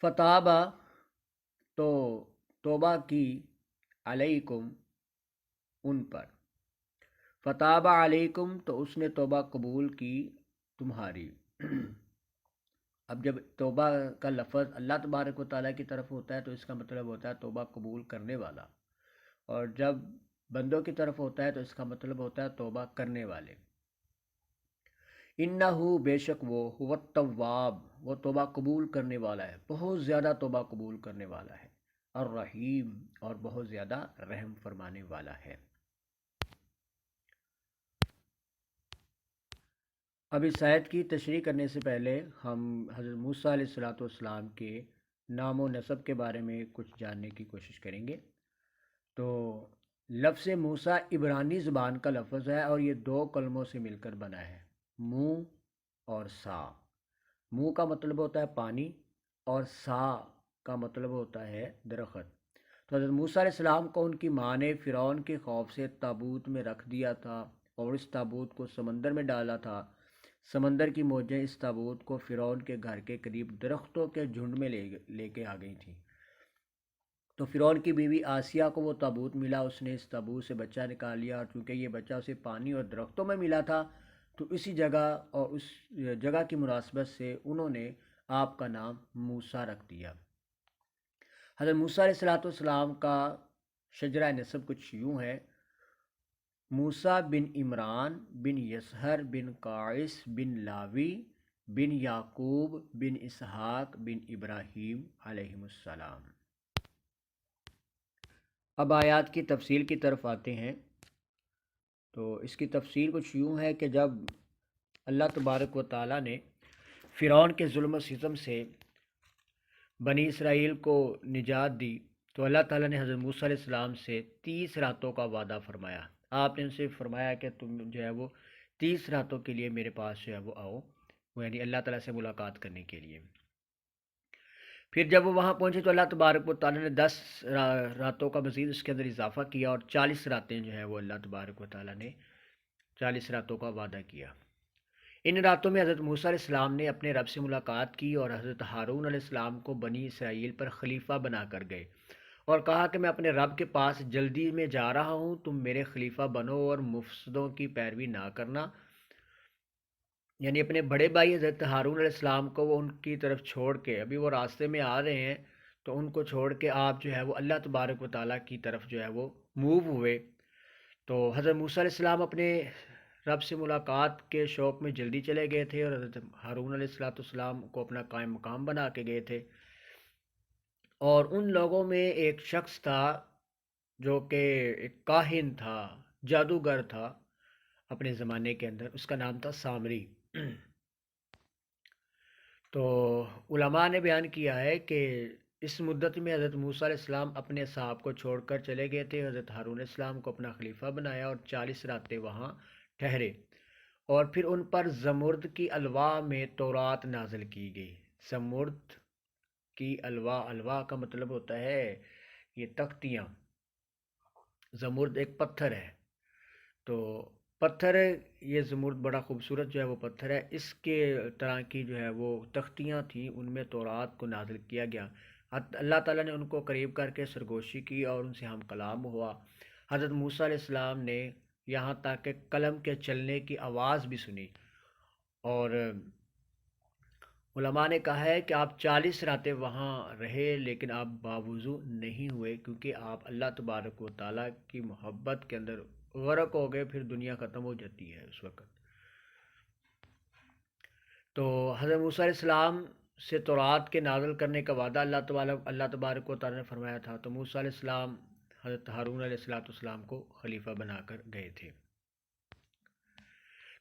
فتابہ تو توبہ کی، علیکم ان پر، فتابہ علیکم تو اس نے توبہ قبول کی تمہاری۔ اب جب توبہ کا لفظ اللہ تبارک و تعالیٰ کی طرف ہوتا ہے تو اس کا مطلب ہوتا ہے توبہ قبول کرنے والا، اور جب بندوں کی طرف ہوتا ہے تو اس کا مطلب ہوتا ہے توبہ کرنے والے۔ انہو بے شک وہ، هو التواب وہ توبہ قبول کرنے والا ہے، بہت زیادہ توبہ قبول کرنے والا ہے، الرحیم اور بہت زیادہ رحم فرمانے والا ہے۔ اب اس آیت کی تشریح کرنے سے پہلے ہم حضرت موسیٰ علیہ السلام کے نام و نسب کے بارے میں کچھ جاننے کی کوشش کریں گے۔ تو لفظ موسیٰ عبرانی زبان کا لفظ ہے اور یہ 2 کلموں سے مل کر بنا ہے، منہ اور سا۔ منہ کا مطلب ہوتا ہے پانی اور سا کا مطلب ہوتا ہے درخت۔ تو حضرت موسیٰ علیہ السلام کو ان کی ماں نے فرعون کے خوف سے تابوت میں رکھ دیا تھا اور اس تابوت کو سمندر میں ڈالا تھا۔ سمندر کی موجیں اس تابوت کو فرعون کے گھر کے قریب درختوں کے جھنڈ میں لے کے آ گئی تھیں۔ تو فرعون کی بیوی آسیہ کو وہ تابوت ملا، اس نے اس تابوت سے بچہ نکال لیا، اور چونکہ یہ بچہ اسے پانی اور درختوں میں ملا تھا تو اسی جگہ اور اس جگہ کی مناسبت سے انہوں نے آپ کا نام موسیٰ رکھ دیا۔ حضرت موسیٰ علیہ السلام کا شجرہ نسب کچھ یوں ہے، موسیٰ بن عمران بن یسہر بن قائس بن لاوی بن یعقوب بن اسحاق بن ابراہیم علیہم السلام۔ اب آیات کی تفصیل کی طرف آتے ہیں۔ تو اس کی تفصیل کچھ یوں ہے کہ جب اللہ تبارک و تعالیٰ نے فرعون کے ظلم و ستم سے بنی اسرائیل کو نجات دی تو اللہ تعالیٰ نے حضرت موسیٰ علیہ السلام سے 30 راتوں کا وعدہ فرمایا۔ آپ نے ان سے فرمایا کہ تم جو ہے وہ 30 راتوں کے لیے میرے پاس جو ہے وہ آؤ، یعنی اللہ تعالیٰ سے ملاقات کرنے کے لیے۔ پھر جب وہ وہاں پہنچے تو اللہ تبارک و تعالیٰ نے 10 راتوں کا مزید اس کے اندر اضافہ کیا، اور 40 راتیں جو ہے وہ اللہ تبارک و تعالیٰ نے 40 راتوں کا وعدہ کیا۔ ان راتوں میں حضرت موسیٰ علیہ السلام نے اپنے رب سے ملاقات کی اور حضرت ہارون علیہ السلام کو بنی اسرائیل پر خلیفہ بنا کر گئے اور کہا کہ میں اپنے رب کے پاس جلدی میں جا رہا ہوں، تم میرے خلیفہ بنو اور مفسدوں کی پیروی نہ کرنا۔ یعنی اپنے بڑے بھائی حضرت ہارون علیہ السلام کو وہ ان کی طرف چھوڑ کے، ابھی وہ راستے میں آ رہے ہیں تو ان کو چھوڑ کے آپ جو ہے وہ اللہ تبارک و تعالیٰ کی طرف جو ہے وہ موو ہوئے۔ تو حضرت موسیٰ علیہ السلام اپنے رب سے ملاقات کے شوق میں جلدی چلے گئے تھے اور حضرت ہارون علیہ السلام کو اپنا قائم مقام بنا کے گئے تھے۔ اور ان لوگوں میں ایک شخص تھا جو کہ ایک کاہن تھا، جادوگر تھا اپنے زمانے کے اندر، اس کا نام تھا سامری۔ تو علماء نے بیان کیا ہے کہ اس مدت میں حضرت موسیٰ علیہ السلام اپنے صاحب کو چھوڑ کر چلے گئے تھے، حضرت ہارون علیہ السلام کو اپنا خلیفہ بنایا اور 40 راتیں وہاں ٹھہرے، اور پھر ان پر زمرد کی الواح میں تورات نازل کی گئی۔ زمرد کی الواح، الواح کا مطلب ہوتا ہے یہ تختیاں، زمرد ایک پتھر ہے، تو پتھر یہ زمرد بڑا خوبصورت جو ہے وہ پتھر ہے، اس کے طرح کی جو ہے وہ تختیاں تھیں، ان میں تورات کو نازل کیا گیا۔ اللہ تعالیٰ نے ان کو قریب کر کے سرگوشی کی اور ان سے ہم کلام ہوا۔ حضرت موسیٰ علیہ السلام نے یہاں تک کہ قلم کے چلنے کی آواز بھی سنی، اور علماء نے کہا ہے کہ آپ 40 راتیں وہاں رہے لیکن آپ باوضو نہیں ہوئے، کیونکہ آپ اللہ تبارک و تعالیٰ کی محبت کے اندر غرق ہو گئے، پھر دنیا ختم ہو جاتی ہے اس وقت۔ تو حضرت موسیٰ علیہ السلام سے تورات کے نازل کرنے کا وعدہ اللہ تبارک و تعالیٰ نے فرمایا تھا، تو موسیٰ علیہ السلام حضرت ہارون علیہ السلام کو خلیفہ بنا کر گئے تھے۔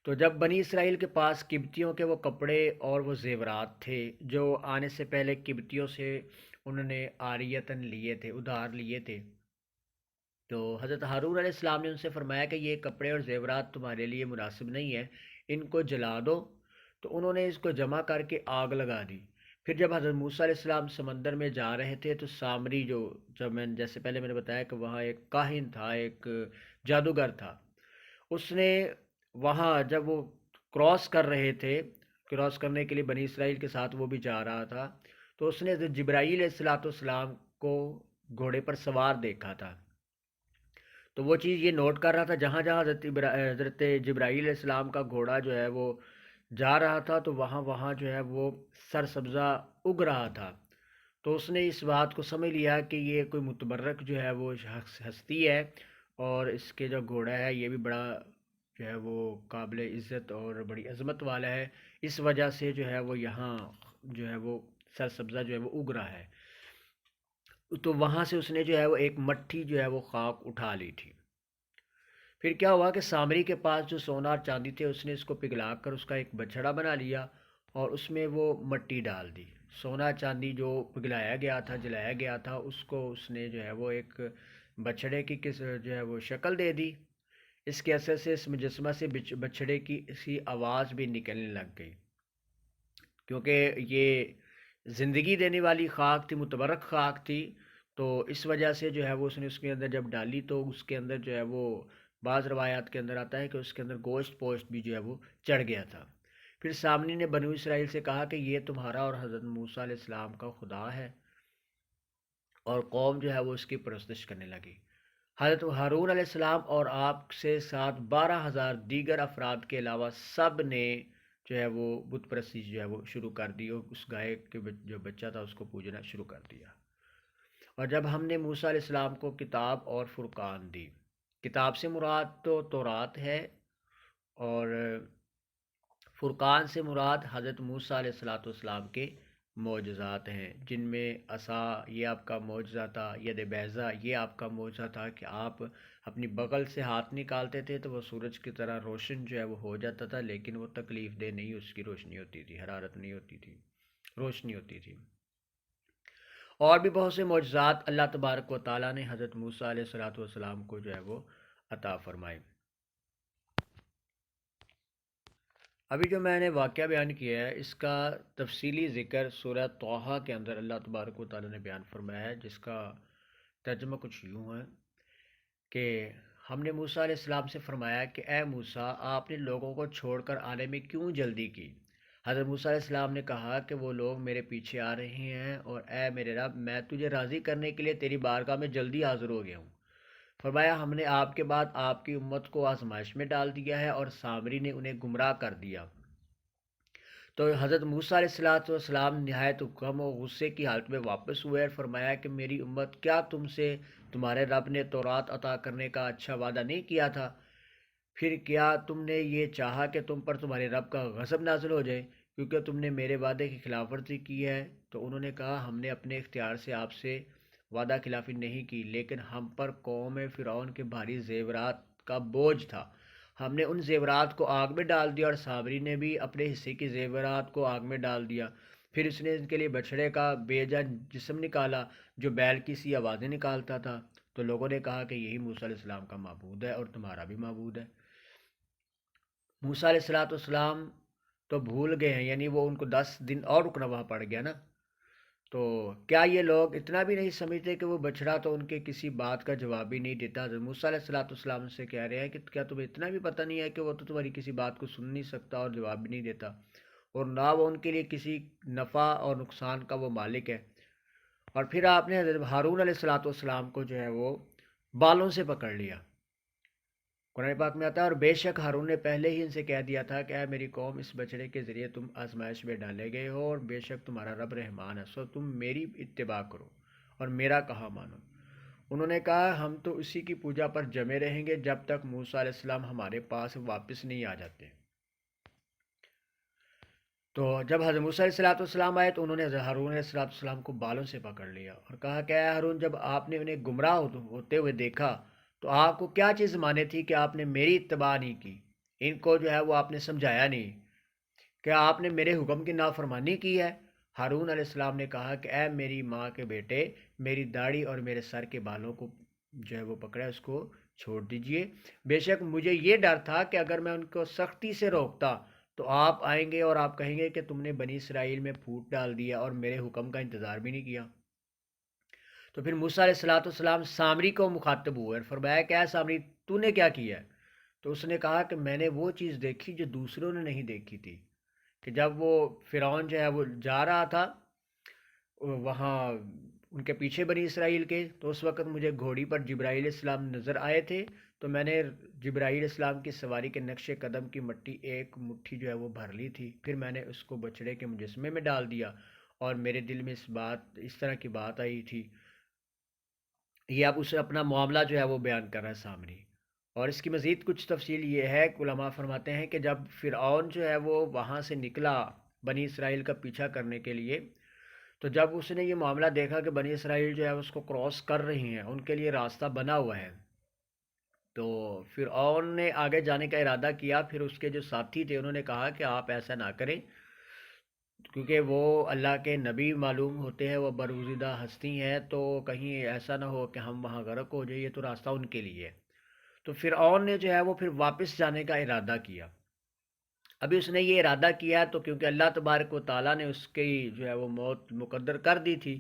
تو جب بنی اسرائیل کے پاس قبطیوں کے وہ کپڑے اور وہ زیورات تھے جو آنے سے پہلے قبطیوں سے انہوں نے عاریتاً لیے تھے، ادھار لیے تھے، تو حضرت ہارون علیہ السلام نے ان سے فرمایا کہ یہ کپڑے اور زیورات تمہارے لیے مناسب نہیں ہیں، ان کو جلا دو۔ تو انہوں نے اس کو جمع کر کے آگ لگا دی۔ پھر جب حضرت موسیٰ علیہ السلام سمندر میں جا رہے تھے تو سامری جیسے پہلے میں نے بتایا کہ وہاں ایک کاہن تھا، ایک جادوگر تھا، اس نے وہاں جب وہ کراس کر رہے تھے، کراس کرنے کے لیے بنی اسرائیل کے ساتھ وہ بھی جا رہا تھا، تو اس نے حضرت جبرائیل علیہ السلام کو گھوڑے پر سوار دیکھا تھا۔ تو وہ چیز یہ نوٹ کر رہا تھا، جہاں جہاں حضرت جبرائیل علیہ السلام کا گھوڑا جو ہے وہ جا رہا تھا تو وہاں وہاں جو ہے وہ سرسبزہ اگ رہا تھا۔ تو اس نے اس بات کو سمجھ لیا کہ یہ کوئی متبرک جو ہے وہ ہستی ہے، اور اس کے جو گھوڑا ہے یہ بھی بڑا جو ہے وہ قابل عزت اور بڑی عظمت والا ہے، اس وجہ سے جو ہے وہ یہاں جو ہے وہ سرسبزہ جو ہے وہ اگ رہا ہے۔ تو وہاں سے اس نے جو ہے وہ ایک مٹھی جو ہے وہ خاک اٹھا لی تھی۔ پھر کیا ہوا کہ سامری کے پاس جو سونا اور چاندی تھے اس نے اس کو پگھلا کر اس کا ایک بچھڑا بنا لیا اور اس میں وہ مٹی ڈال دی۔ سونا چاندی جو پگھلایا گیا تھا، جلایا گیا تھا، اس کو اس نے جو ہے وہ ایک بچھڑے کی جو ہے وہ شکل دے دی۔ اس کے اثر سے اس مجسمہ سے بچھڑے کی اسی آواز بھی نکلنے لگ گئی، کیونکہ یہ زندگی دینے والی خاک تھی، متبرک خاک تھی، تو اس وجہ سے جو ہے وہ اس نے اس کے اندر جب ڈالی تو اس کے اندر جو ہے وہ بعض روایات کے اندر آتا ہے کہ اس کے اندر گوشت پوشت بھی جو ہے وہ چڑھ گیا تھا۔ پھر سامری نے بنو اسرائیل سے کہا کہ یہ تمہارا اور حضرت موسیٰ علیہ السلام کا خدا ہے، اور قوم جو ہے وہ اس کی پرستش کرنے لگی۔ حضرت ہارون علیہ السلام اور آپ سے ساتھ 12,000 دیگر افراد کے علاوہ سب نے جو ہے وہ بت پرستی جو ہے وہ شروع کر دی، اور اس گائے کے جو بچہ تھا اس کو پوجنا شروع کر دیا۔ اور جب ہم نے موسیٰ علیہ السلام کو کتاب اور فرقان دی، کتاب سے مراد تو تورات ہے، اور فرقان سے مراد حضرت موسیٰ علیہ السلام کے معجزات ہیں، جن میں عصا یہ آپ کا معجزہ تھا، ید بیضا یہ آپ کا معجزہ تھا کہ آپ اپنی بغل سے ہاتھ نکالتے تھے تو وہ سورج کی طرح روشن جو ہے وہ ہو جاتا تھا، لیکن وہ تکلیف دہ نہیں اس کی روشنی ہوتی تھی، حرارت نہیں ہوتی تھی، روشنی ہوتی تھی۔ اور بھی بہت سے معجزات اللہ تبارک و تعالیٰ نے حضرت موسیٰ علیہ الصلوۃ والسلام کو جو ہے وہ عطا فرمائے۔ ابھی جو میں نے واقعہ بیان کیا ہے اس کا تفصیلی ذکر سورہ طٰہٰ کے اندر اللہ تبارک و تعالیٰ نے بیان فرمایا ہے، جس کا ترجمہ کچھ یوں ہے کہ ہم نے موسیٰ علیہ السلام سے فرمایا کہ اے موسیٰ، آپ نے لوگوں کو چھوڑ کر آنے میں کیوں جلدی کی؟ حضرت موسیٰ علیہ السلام نے کہا کہ وہ لوگ میرے پیچھے آ رہے ہیں، اور اے میرے رب، میں تجھے راضی کرنے کے لیے تیری بارگاہ میں جلدی حاضر ہو گیا ہوں۔ فرمایا ہم نے آپ کے بعد آپ کی امت کو آزمائش میں ڈال دیا ہے، اور سامری نے انہیں گمراہ کر دیا۔ تو حضرت موسیٰ علیہ السلام نہایت غم و غصے کی حالت میں واپس ہوئے اور فرمایا کہ میری امت، کیا تم سے تمہارے رب نے تورات عطا کرنے کا اچھا وعدہ نہیں کیا تھا؟ پھر کیا تم نے یہ چاہا کہ تم پر تمہارے رب کا غضب نازل ہو جائے کیونکہ تم نے میرے وعدے کی خلاف ورزی کی ہے؟ تو انہوں نے کہا ہم نے اپنے اختیار سے آپ سے وعدہ خلافی نہیں کی، لیکن ہم پر قوم فرعون کے بھاری زیورات کا بوجھ تھا، ہم نے ان زیورات کو آگ میں ڈال دیا، اور سامری نے بھی اپنے حصے کے زیورات کو آگ میں ڈال دیا۔ پھر اس نے ان کے لیے بچھڑے کا بے جان جسم نکالا جو بیل کی سی آوازیں نکالتا تھا۔ تو لوگوں نے کہا کہ یہی موسیٰ علیہ السلام کا معبود ہے اور تمہارا بھی معبود ہے۔ موسیٰ علیہ السلام تو بھول گئے ہیں، یعنی وہ ان کو 10 دن اور رکنا وہاں پڑ گیا نا۔ تو کیا یہ لوگ اتنا بھی نہیں سمجھتے کہ وہ بچڑا تو ان کے کسی بات کا جواب بھی نہیں دیتا؟ حضرت موسیٰ علیہ السلام سے کہہ رہے ہیں کہ کیا تمہیں اتنا بھی پتہ نہیں ہے کہ وہ تو تمہاری کسی بات کو سن نہیں سکتا اور جواب بھی نہیں دیتا، اور نہ وہ ان کے لیے کسی نفع اور نقصان کا وہ مالک ہے؟ اور پھر آپ نے حضرت ہارون علیہ السلام کو جو ہے وہ بالوں سے پکڑ لیا۔ قرآن پاک میں آتا ہے اور بے شک ہارون نے پہلے ہی ان سے کہہ دیا تھا کہ اے میری قوم، اس بچڑے کے ذریعے تم آزمائش میں ڈالے گئے ہو، اور بے شک تمہارا رب رحمان ہے، سو تم میری اتباع کرو اور میرا کہا مانو۔ انہوں نے کہا ہم تو اسی کی پوجا پر جمے رہیں گے جب تک موسیٰ علیہ السلام ہمارے پاس واپس نہیں آ جاتے۔ تو جب حضرت موسیٰ علیہ السلام آئے تو انہوں نے ہارون علیہ السلام کو بالوں سے پکڑ لیا اور کہا کہ اے ہارون، جب آپ نے انہیں گمراہ ہوتے ہوئے دیکھا تو آپ کو کیا چیز مانے تھی کہ آپ نے میری اتباع نہیں کی؟ ان کو جو ہے وہ آپ نے سمجھایا نہیں، کیا آپ نے میرے حکم کی نافرمانی کی ہے؟ ہارون علیہ السلام نے کہا کہ اے میری ماں کے بیٹے، میری داڑھی اور میرے سر کے بالوں کو جو ہے وہ پکڑا، اس کو چھوڑ دیجئے۔ بے شک مجھے یہ ڈر تھا کہ اگر میں ان کو سختی سے روکتا تو آپ آئیں گے اور آپ کہیں گے کہ تم نے بنی اسرائیل میں پھوٹ ڈال دیا اور میرے حکم کا انتظار بھی نہیں کیا۔ تو پھر موسیٰ علیہ السلام سامری کو مخاطب ہوئے اور فرمایا کہ اے سامری، تو نے کیا کیا ہے؟ تو اس نے کہا کہ میں نے وہ چیز دیکھی جو دوسروں نے نہیں دیکھی تھی، کہ جب وہ فرعون جو ہے وہ جا رہا تھا وہاں ان کے پیچھے بنی اسرائیل کے، تو اس وقت مجھے گھوڑی پر جبرائیل علیہ السلام نظر آئے تھے، تو میں نے جبرائیل علیہ السلام کی سواری کے نقش قدم کی مٹی ایک مٹھی جو ہے وہ بھر لی تھی، پھر میں نے اس کو بچڑے کے مجسمے میں ڈال دیا، اور میرے دل میں اس طرح کی بات آئی تھی۔ یہ اب اسے اپنا معاملہ جو ہے وہ بیان کر رہا ہے سامنے، اور اس کی مزید کچھ تفصیل یہ ہے کہ علماء فرماتے ہیں کہ جب فرعون جو ہے وہ وہاں سے نکلا بنی اسرائیل کا پیچھا کرنے کے لیے، تو جب اس نے یہ معاملہ دیکھا کہ بنی اسرائیل جو ہے اس کو کراس کر رہی ہیں، ان کے لیے راستہ بنا ہوا ہے، تو فرعون نے آگے جانے کا ارادہ کیا۔ پھر اس کے جو ساتھی تھے انہوں نے کہا کہ آپ ایسا نہ کریں، کیونکہ وہ اللہ کے نبی معلوم ہوتے ہیں، وہ برگزیدہ ہستی ہیں، تو کہیں ایسا نہ ہو کہ ہم وہاں غرق ہو جائے، یہ تو راستہ ان کے لیے ہے۔ تو فرعون نے جو ہے وہ پھر واپس جانے کا ارادہ کیا۔ ابھی اس نے یہ ارادہ کیا تو کیونکہ اللہ تبارک و تعالیٰ نے اس کی جو ہے وہ موت مقدر کر دی تھی،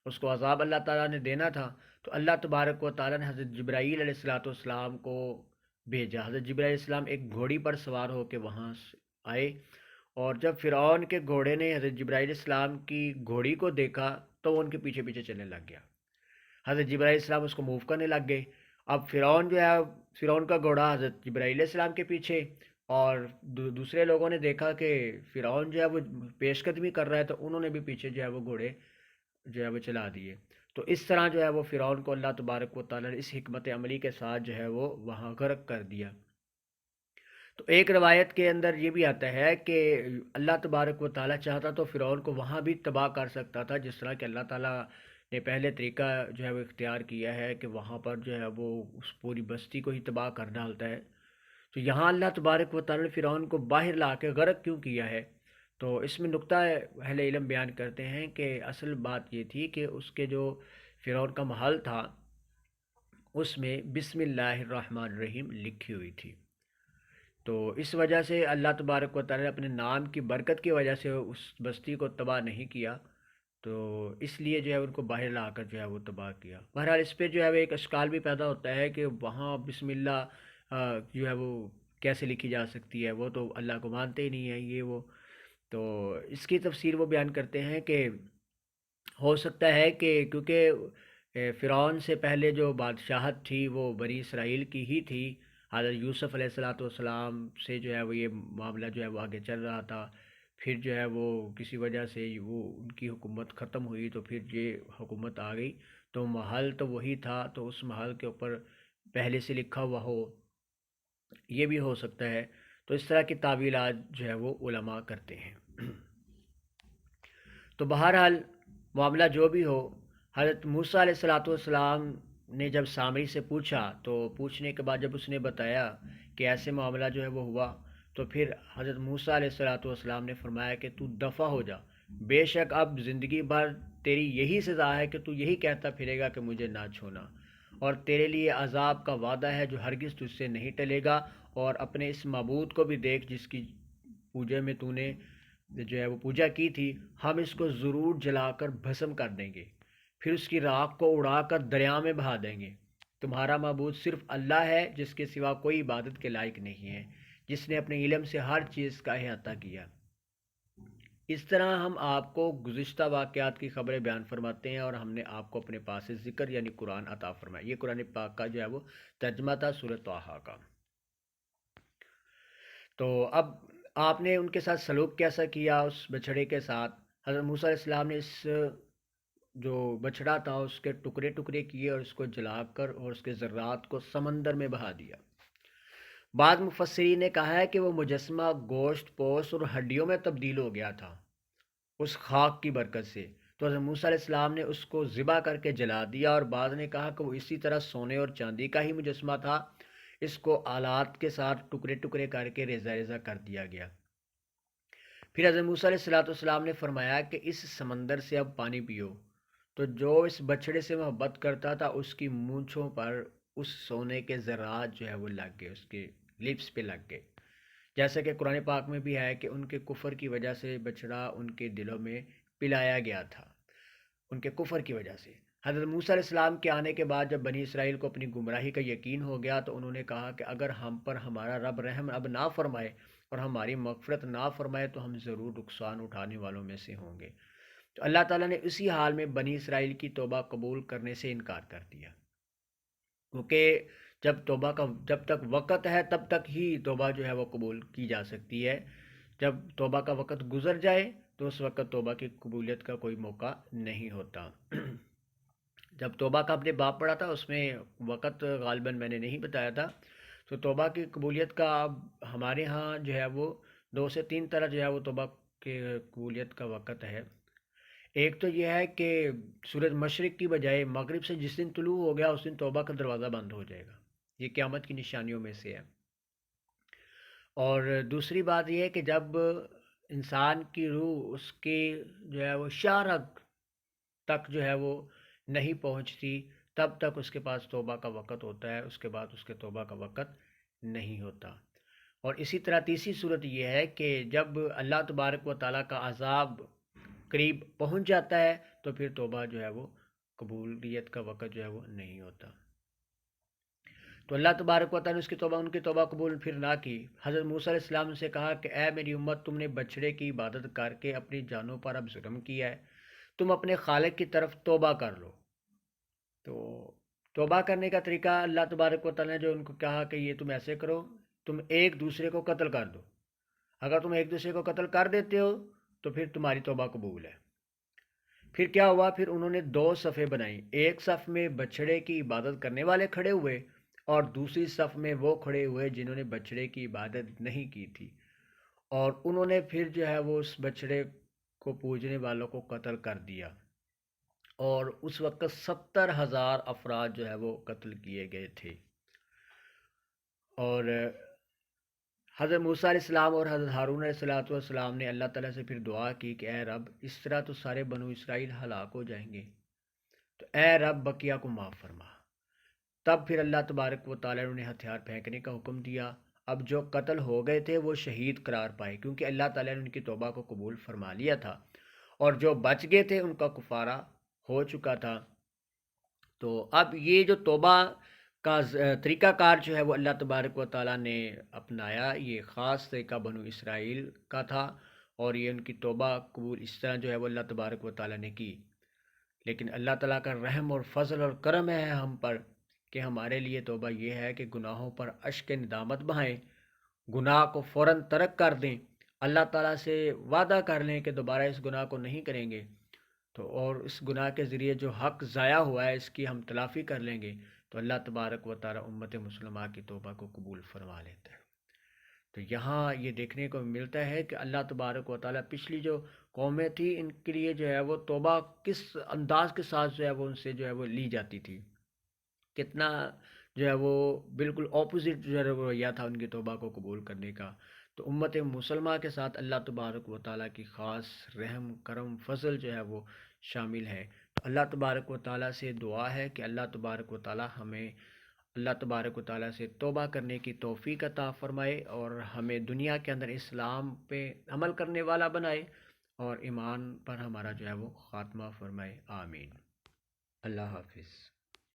اس کو عذاب اللہ تعالیٰ نے دینا تھا، تو اللہ تبارک و تعالیٰ نے حضرت جبرائیل علیہ السلام کو بھیجا۔ حضرت جبرائیل علیہ السلام ایک گھوڑی پر سوار ہو کے وہاں آئے، اور جب فرعون کے گھوڑے نے حضرت جبرائیل علیہ السلام کی گھوڑی کو دیکھا تو وہ ان کے پیچھے پیچھے چلنے لگ گیا۔ حضرت جبرائیل علیہ السلام اس کو موو کرنے لگ گئے۔ اب فرعون جو ہے، فرعون کا گھوڑا حضرت جبرائیل علیہ السلام کے پیچھے، اور دوسرے لوگوں نے دیکھا کہ فرعون جو ہے وہ پیش قدمی کر رہا ہے، تو انہوں نے بھی پیچھے جو ہے وہ گھوڑے جو ہے وہ چلا دیے۔ تو اس طرح جو ہے وہ فرعون کو اللہ تبارک و تعالیٰ نے اس حکمت عملی کے ساتھ جو ہے وہ وہاں غرق کر دیا۔ تو ایک روایت کے اندر یہ بھی آتا ہے کہ اللہ تبارک و تعالیٰ چاہتا تو فرعون کو وہاں بھی تباہ کر سکتا تھا، جس طرح کہ اللہ تعالیٰ نے پہلے طریقہ جو ہے وہ اختیار کیا ہے کہ وہاں پر جو ہے وہ اس پوری بستی کو ہی تباہ کر ڈالتا ہے۔ تو یہاں اللہ تبارک و تعالیٰ نے فرعون کو باہر لا کے غرق کیوں کیا ہے؟ تو اس میں نقطہ اہل علم بیان کرتے ہیں کہ اصل بات یہ تھی کہ اس کے جو فرعون کا محل تھا اس میں بسم اللہ الرحمن الرحیم لکھی ہوئی تھی، تو اس وجہ سے اللہ تبارک و تعالیٰ نے اپنے نام کی برکت کی وجہ سے اس بستی کو تباہ نہیں کیا، تو اس لیے جو ہے ان کو باہر لا کر جو ہے وہ تباہ کیا۔ بہرحال اس پہ جو ہے وہ ایک اشکال بھی پیدا ہوتا ہے کہ وہاں بسم اللہ جو ہے وہ کیسے لکھی جا سکتی ہے، وہ تو اللہ کو مانتے ہی نہیں ہیں یہ وہ۔ تو اس کی تفسیر وہ بیان کرتے ہیں کہ ہو سکتا ہے کہ کیونکہ فرعون سے پہلے جو بادشاہت تھی وہ بنی اسرائیل کی ہی تھی، حضرت یوسف علیہ الصلاۃ والسلام سے جو ہے وہ یہ معاملہ جو ہے وہ آگے چل رہا تھا، پھر جو ہے وہ کسی وجہ سے وہ ان کی حکومت ختم ہوئی تو پھر یہ حکومت آ گئی، تو محل تو وہی تھا، تو اس محل کے اوپر پہلے سے لکھا ہوا ہو، یہ بھی ہو سکتا ہے۔ تو اس طرح کی تعویلات جو ہے وہ علماء کرتے ہیں۔ تو بہرحال معاملہ جو بھی ہو، حضرت موسیٰ علیہ الصلاۃ والسلام نے جب سامری سے پوچھا، تو پوچھنے کے بعد جب اس نے بتایا کہ ایسے معاملہ جو ہے وہ ہوا، تو پھر حضرت موسیٰ علیہ الصلاۃ والسلام نے فرمایا کہ تو دفع ہو جا، بے شک اب زندگی بھر تیری یہی سزا ہے کہ تو یہی کہتا پھرے گا کہ مجھے نہ چھونا، اور تیرے لیے عذاب کا وعدہ ہے جو ہرگز تجھ سے نہیں ٹلے گا، اور اپنے اس معبود کو بھی دیکھ جس کی پوجا میں تو نے جو ہے وہ پوجا کی تھی، ہم اس کو ضرور جلا کر بھسم کر دیں گے، پھر اس کی راکھ کو اڑا کر دریا میں بہا دیں گے۔ تمہارا معبود صرف اللہ ہے جس کے سوا کوئی عبادت کے لائق نہیں ہے، جس نے اپنے علم سے ہر چیز کا احاطہ کیا۔ اس طرح ہم آپ کو گزشتہ واقعات کی خبریں بیان فرماتے ہیں، اور ہم نے آپ کو اپنے پاس سے ذکر یعنی قرآن عطا فرمایا۔ یہ قرآن پاک کا جو ہے وہ ترجمہ تھا سورہ طٰہٰ کا۔ تو اب آپ نے ان کے ساتھ سلوک کیسا کیا اس بچھڑے کے ساتھ؟ حضرت موسیٰ علیہ السلام نے اس جو بچھڑا تھا اس کے ٹکڑے ٹکڑے کیے اور اس کو جلا کر اور اس کے ذرات کو سمندر میں بہا دیا۔ بعض مفسرین نے کہا ہے کہ وہ مجسمہ گوشت پوست اور ہڈیوں میں تبدیل ہو گیا تھا اس خاک کی برکت سے، تو حضرت موسیٰ علیہ السلام نے اس کو ذبح کر کے جلا دیا، اور بعض نے کہا کہ وہ اسی طرح سونے اور چاندی کا ہی مجسمہ تھا، اس کو آلات کے ساتھ ٹکڑے ٹکڑے کر کے ریزہ ریزہ کر دیا گیا۔ پھر حضرت موسیٰ علیہ السلام نے فرمایا کہ اس سمندر سے اب پانی پیو، تو جو اس بچھڑے سے محبت کرتا تھا اس کی مونچھوں پر اس سونے کے ذرات جو ہے وہ لگ گئے، اس کے لپس پہ لگ گئے، جیسا کہ قرآن پاک میں بھی ہے کہ ان کے کفر کی وجہ سے بچڑا ان کے دلوں میں پلایا گیا تھا، ان کے کفر کی وجہ سے۔ حضرت موسیٰ علیہ السلام کے آنے کے بعد جب بنی اسرائیل کو اپنی گمراہی کا یقین ہو گیا تو انہوں نے کہا کہ اگر ہم پر ہمارا رب رحم اب نہ فرمائے اور ہماری مغفرت نہ فرمائے تو ہم ضرور نقصان اٹھانے والوں میں سے ہوں گے۔ تو اللہ تعالیٰ نے اسی حال میں بنی اسرائیل کی توبہ قبول کرنے سے انکار کر دیا، کیونکہ جب تک وقت ہے تب تک ہی توبہ جو ہے وہ قبول کی جا سکتی ہے، جب توبہ کا وقت گزر جائے تو اس وقت توبہ کی قبولیت کا کوئی موقع نہیں ہوتا۔ جب توبہ کا اپنے باپ پڑھا تھا اس میں وقت غالباً میں نے نہیں بتایا تھا، تو توبہ کی قبولیت کا اب ہمارے ہاں جو ہے وہ 2 سے 3 طرح جو ہے وہ توبہ کے قبولیت کا وقت ہے۔ ایک تو یہ ہے کہ سورج مشرق کی بجائے مغرب سے جس دن طلوع ہو گیا اس دن توبہ کا دروازہ بند ہو جائے گا، یہ قیامت کی نشانیوں میں سے ہے۔ اور دوسری بات یہ ہے کہ جب انسان کی روح اس کی جو ہے وہ شارق تک جو ہے وہ نہیں پہنچتی تب تک اس کے پاس توبہ کا وقت ہوتا ہے، اس کے بعد اس کے توبہ کا وقت نہیں ہوتا۔ اور اسی طرح تیسری صورت یہ ہے کہ جب اللہ تبارک و تعالیٰ کا عذاب قریب پہنچ جاتا ہے تو پھر توبہ جو ہے وہ قبولیت کا وقت جو ہے وہ نہیں ہوتا۔ تو اللہ تبارک و تعالیٰ نے ان کی توبہ قبول پھر نہ کی۔ حضرت موسیٰ علیہ السلام سے کہا کہ اے میری امت، تم نے بچھڑے کی عبادت کر کے اپنی جانوں پر اب ظلم کیا ہے، تم اپنے خالق کی طرف توبہ کر لو۔ تو توبہ کرنے کا طریقہ اللہ تبارک و تعالیٰ نے جو ان کو کہا کہ یہ تم ایسے کرو، تم ایک دوسرے کو قتل کر دو، اگر تم ایک دوسرے کو قتل کر دیتے ہو تو پھر تمہاری توبہ قبول ہے۔ پھر کیا ہوا؟ پھر انہوں نے 2 صفیں بنائیں، ایک صف میں بچھڑے کی عبادت کرنے والے کھڑے ہوئے اور دوسری صف میں وہ کھڑے ہوئے جنہوں نے بچڑے کی عبادت نہیں کی تھی، اور انہوں نے پھر جو ہے وہ اس بچڑے کو پوجنے والوں کو قتل کر دیا، اور اس وقت 70,000 افراد جو ہے وہ قتل کیے گئے تھے۔ اور حضرت موسیٰ علیہ السلام اور حضرت ہارون علیہ السلام نے اللہ تعالیٰ سے پھر دعا کی کہ اے رب، اس طرح تو سارے بنو اسرائیل ہلاک ہو جائیں گے، تو اے رب بقیہ کو معاف فرما۔ تب پھر اللہ تبارک و تعالیٰ نے انہیں ہتھیار پھینکنے کا حکم دیا۔ اب جو قتل ہو گئے تھے وہ شہید قرار پائے، کیونکہ اللہ تعالیٰ نے ان کی توبہ کو قبول فرما لیا تھا، اور جو بچ گئے تھے ان کا کفارہ ہو چکا تھا۔ تو اب یہ جو توبہ کا طریقہ کار جو ہے وہ اللہ تبارک و تعالیٰ نے اپنایا، یہ خاص طریقہ بنو اسرائیل کا تھا، اور یہ ان کی توبہ قبول اس طرح جو ہے وہ اللہ تبارک و تعالیٰ نے کی۔ لیکن اللہ تعالیٰ کا رحم اور فضل اور کرم ہے ہم پر، کہ ہمارے لیے توبہ یہ ہے کہ گناہوں پر اشک ندامت بہائیں، گناہ کو فوراً ترک کر دیں، اللہ تعالیٰ سے وعدہ کر لیں کہ دوبارہ اس گناہ کو نہیں کریں گے، تو اور اس گناہ کے ذریعے جو حق ضائع ہوا ہے اس کی ہم تلافی کر لیں گے، تو اللہ تبارک و تعالیٰ امت مسلمہ کی توبہ کو قبول فرما لیتا ہے۔ تو یہاں یہ دیکھنے کو ملتا ہے کہ اللہ تبارک و تعالیٰ پچھلی جو قومیں تھیں ان کے لیے جو ہے وہ توبہ کس انداز کے ساتھ جو ہے وہ ان سے جو ہے وہ لی جاتی تھی، کتنا جو ہے وہ بالکل اپوزٹ جو ہے وہ رویہ تھا ان کی توبہ کو قبول کرنے کا۔ تو امت مسلمہ کے ساتھ اللہ تبارک و تعالیٰ کی خاص رحم کرم فضل جو ہے وہ شامل ہے۔ تو اللہ تبارک و تعالیٰ سے دعا ہے کہ اللہ تبارک و تعالیٰ ہمیں اللہ تبارک و تعالیٰ سے توبہ کرنے کی توفیق عطا فرمائے، اور ہمیں دنیا کے اندر اسلام پہ عمل کرنے والا بنائے، اور ایمان پر ہمارا جو ہے وہ خاتمہ فرمائے، آمین۔ اللہ حافظ۔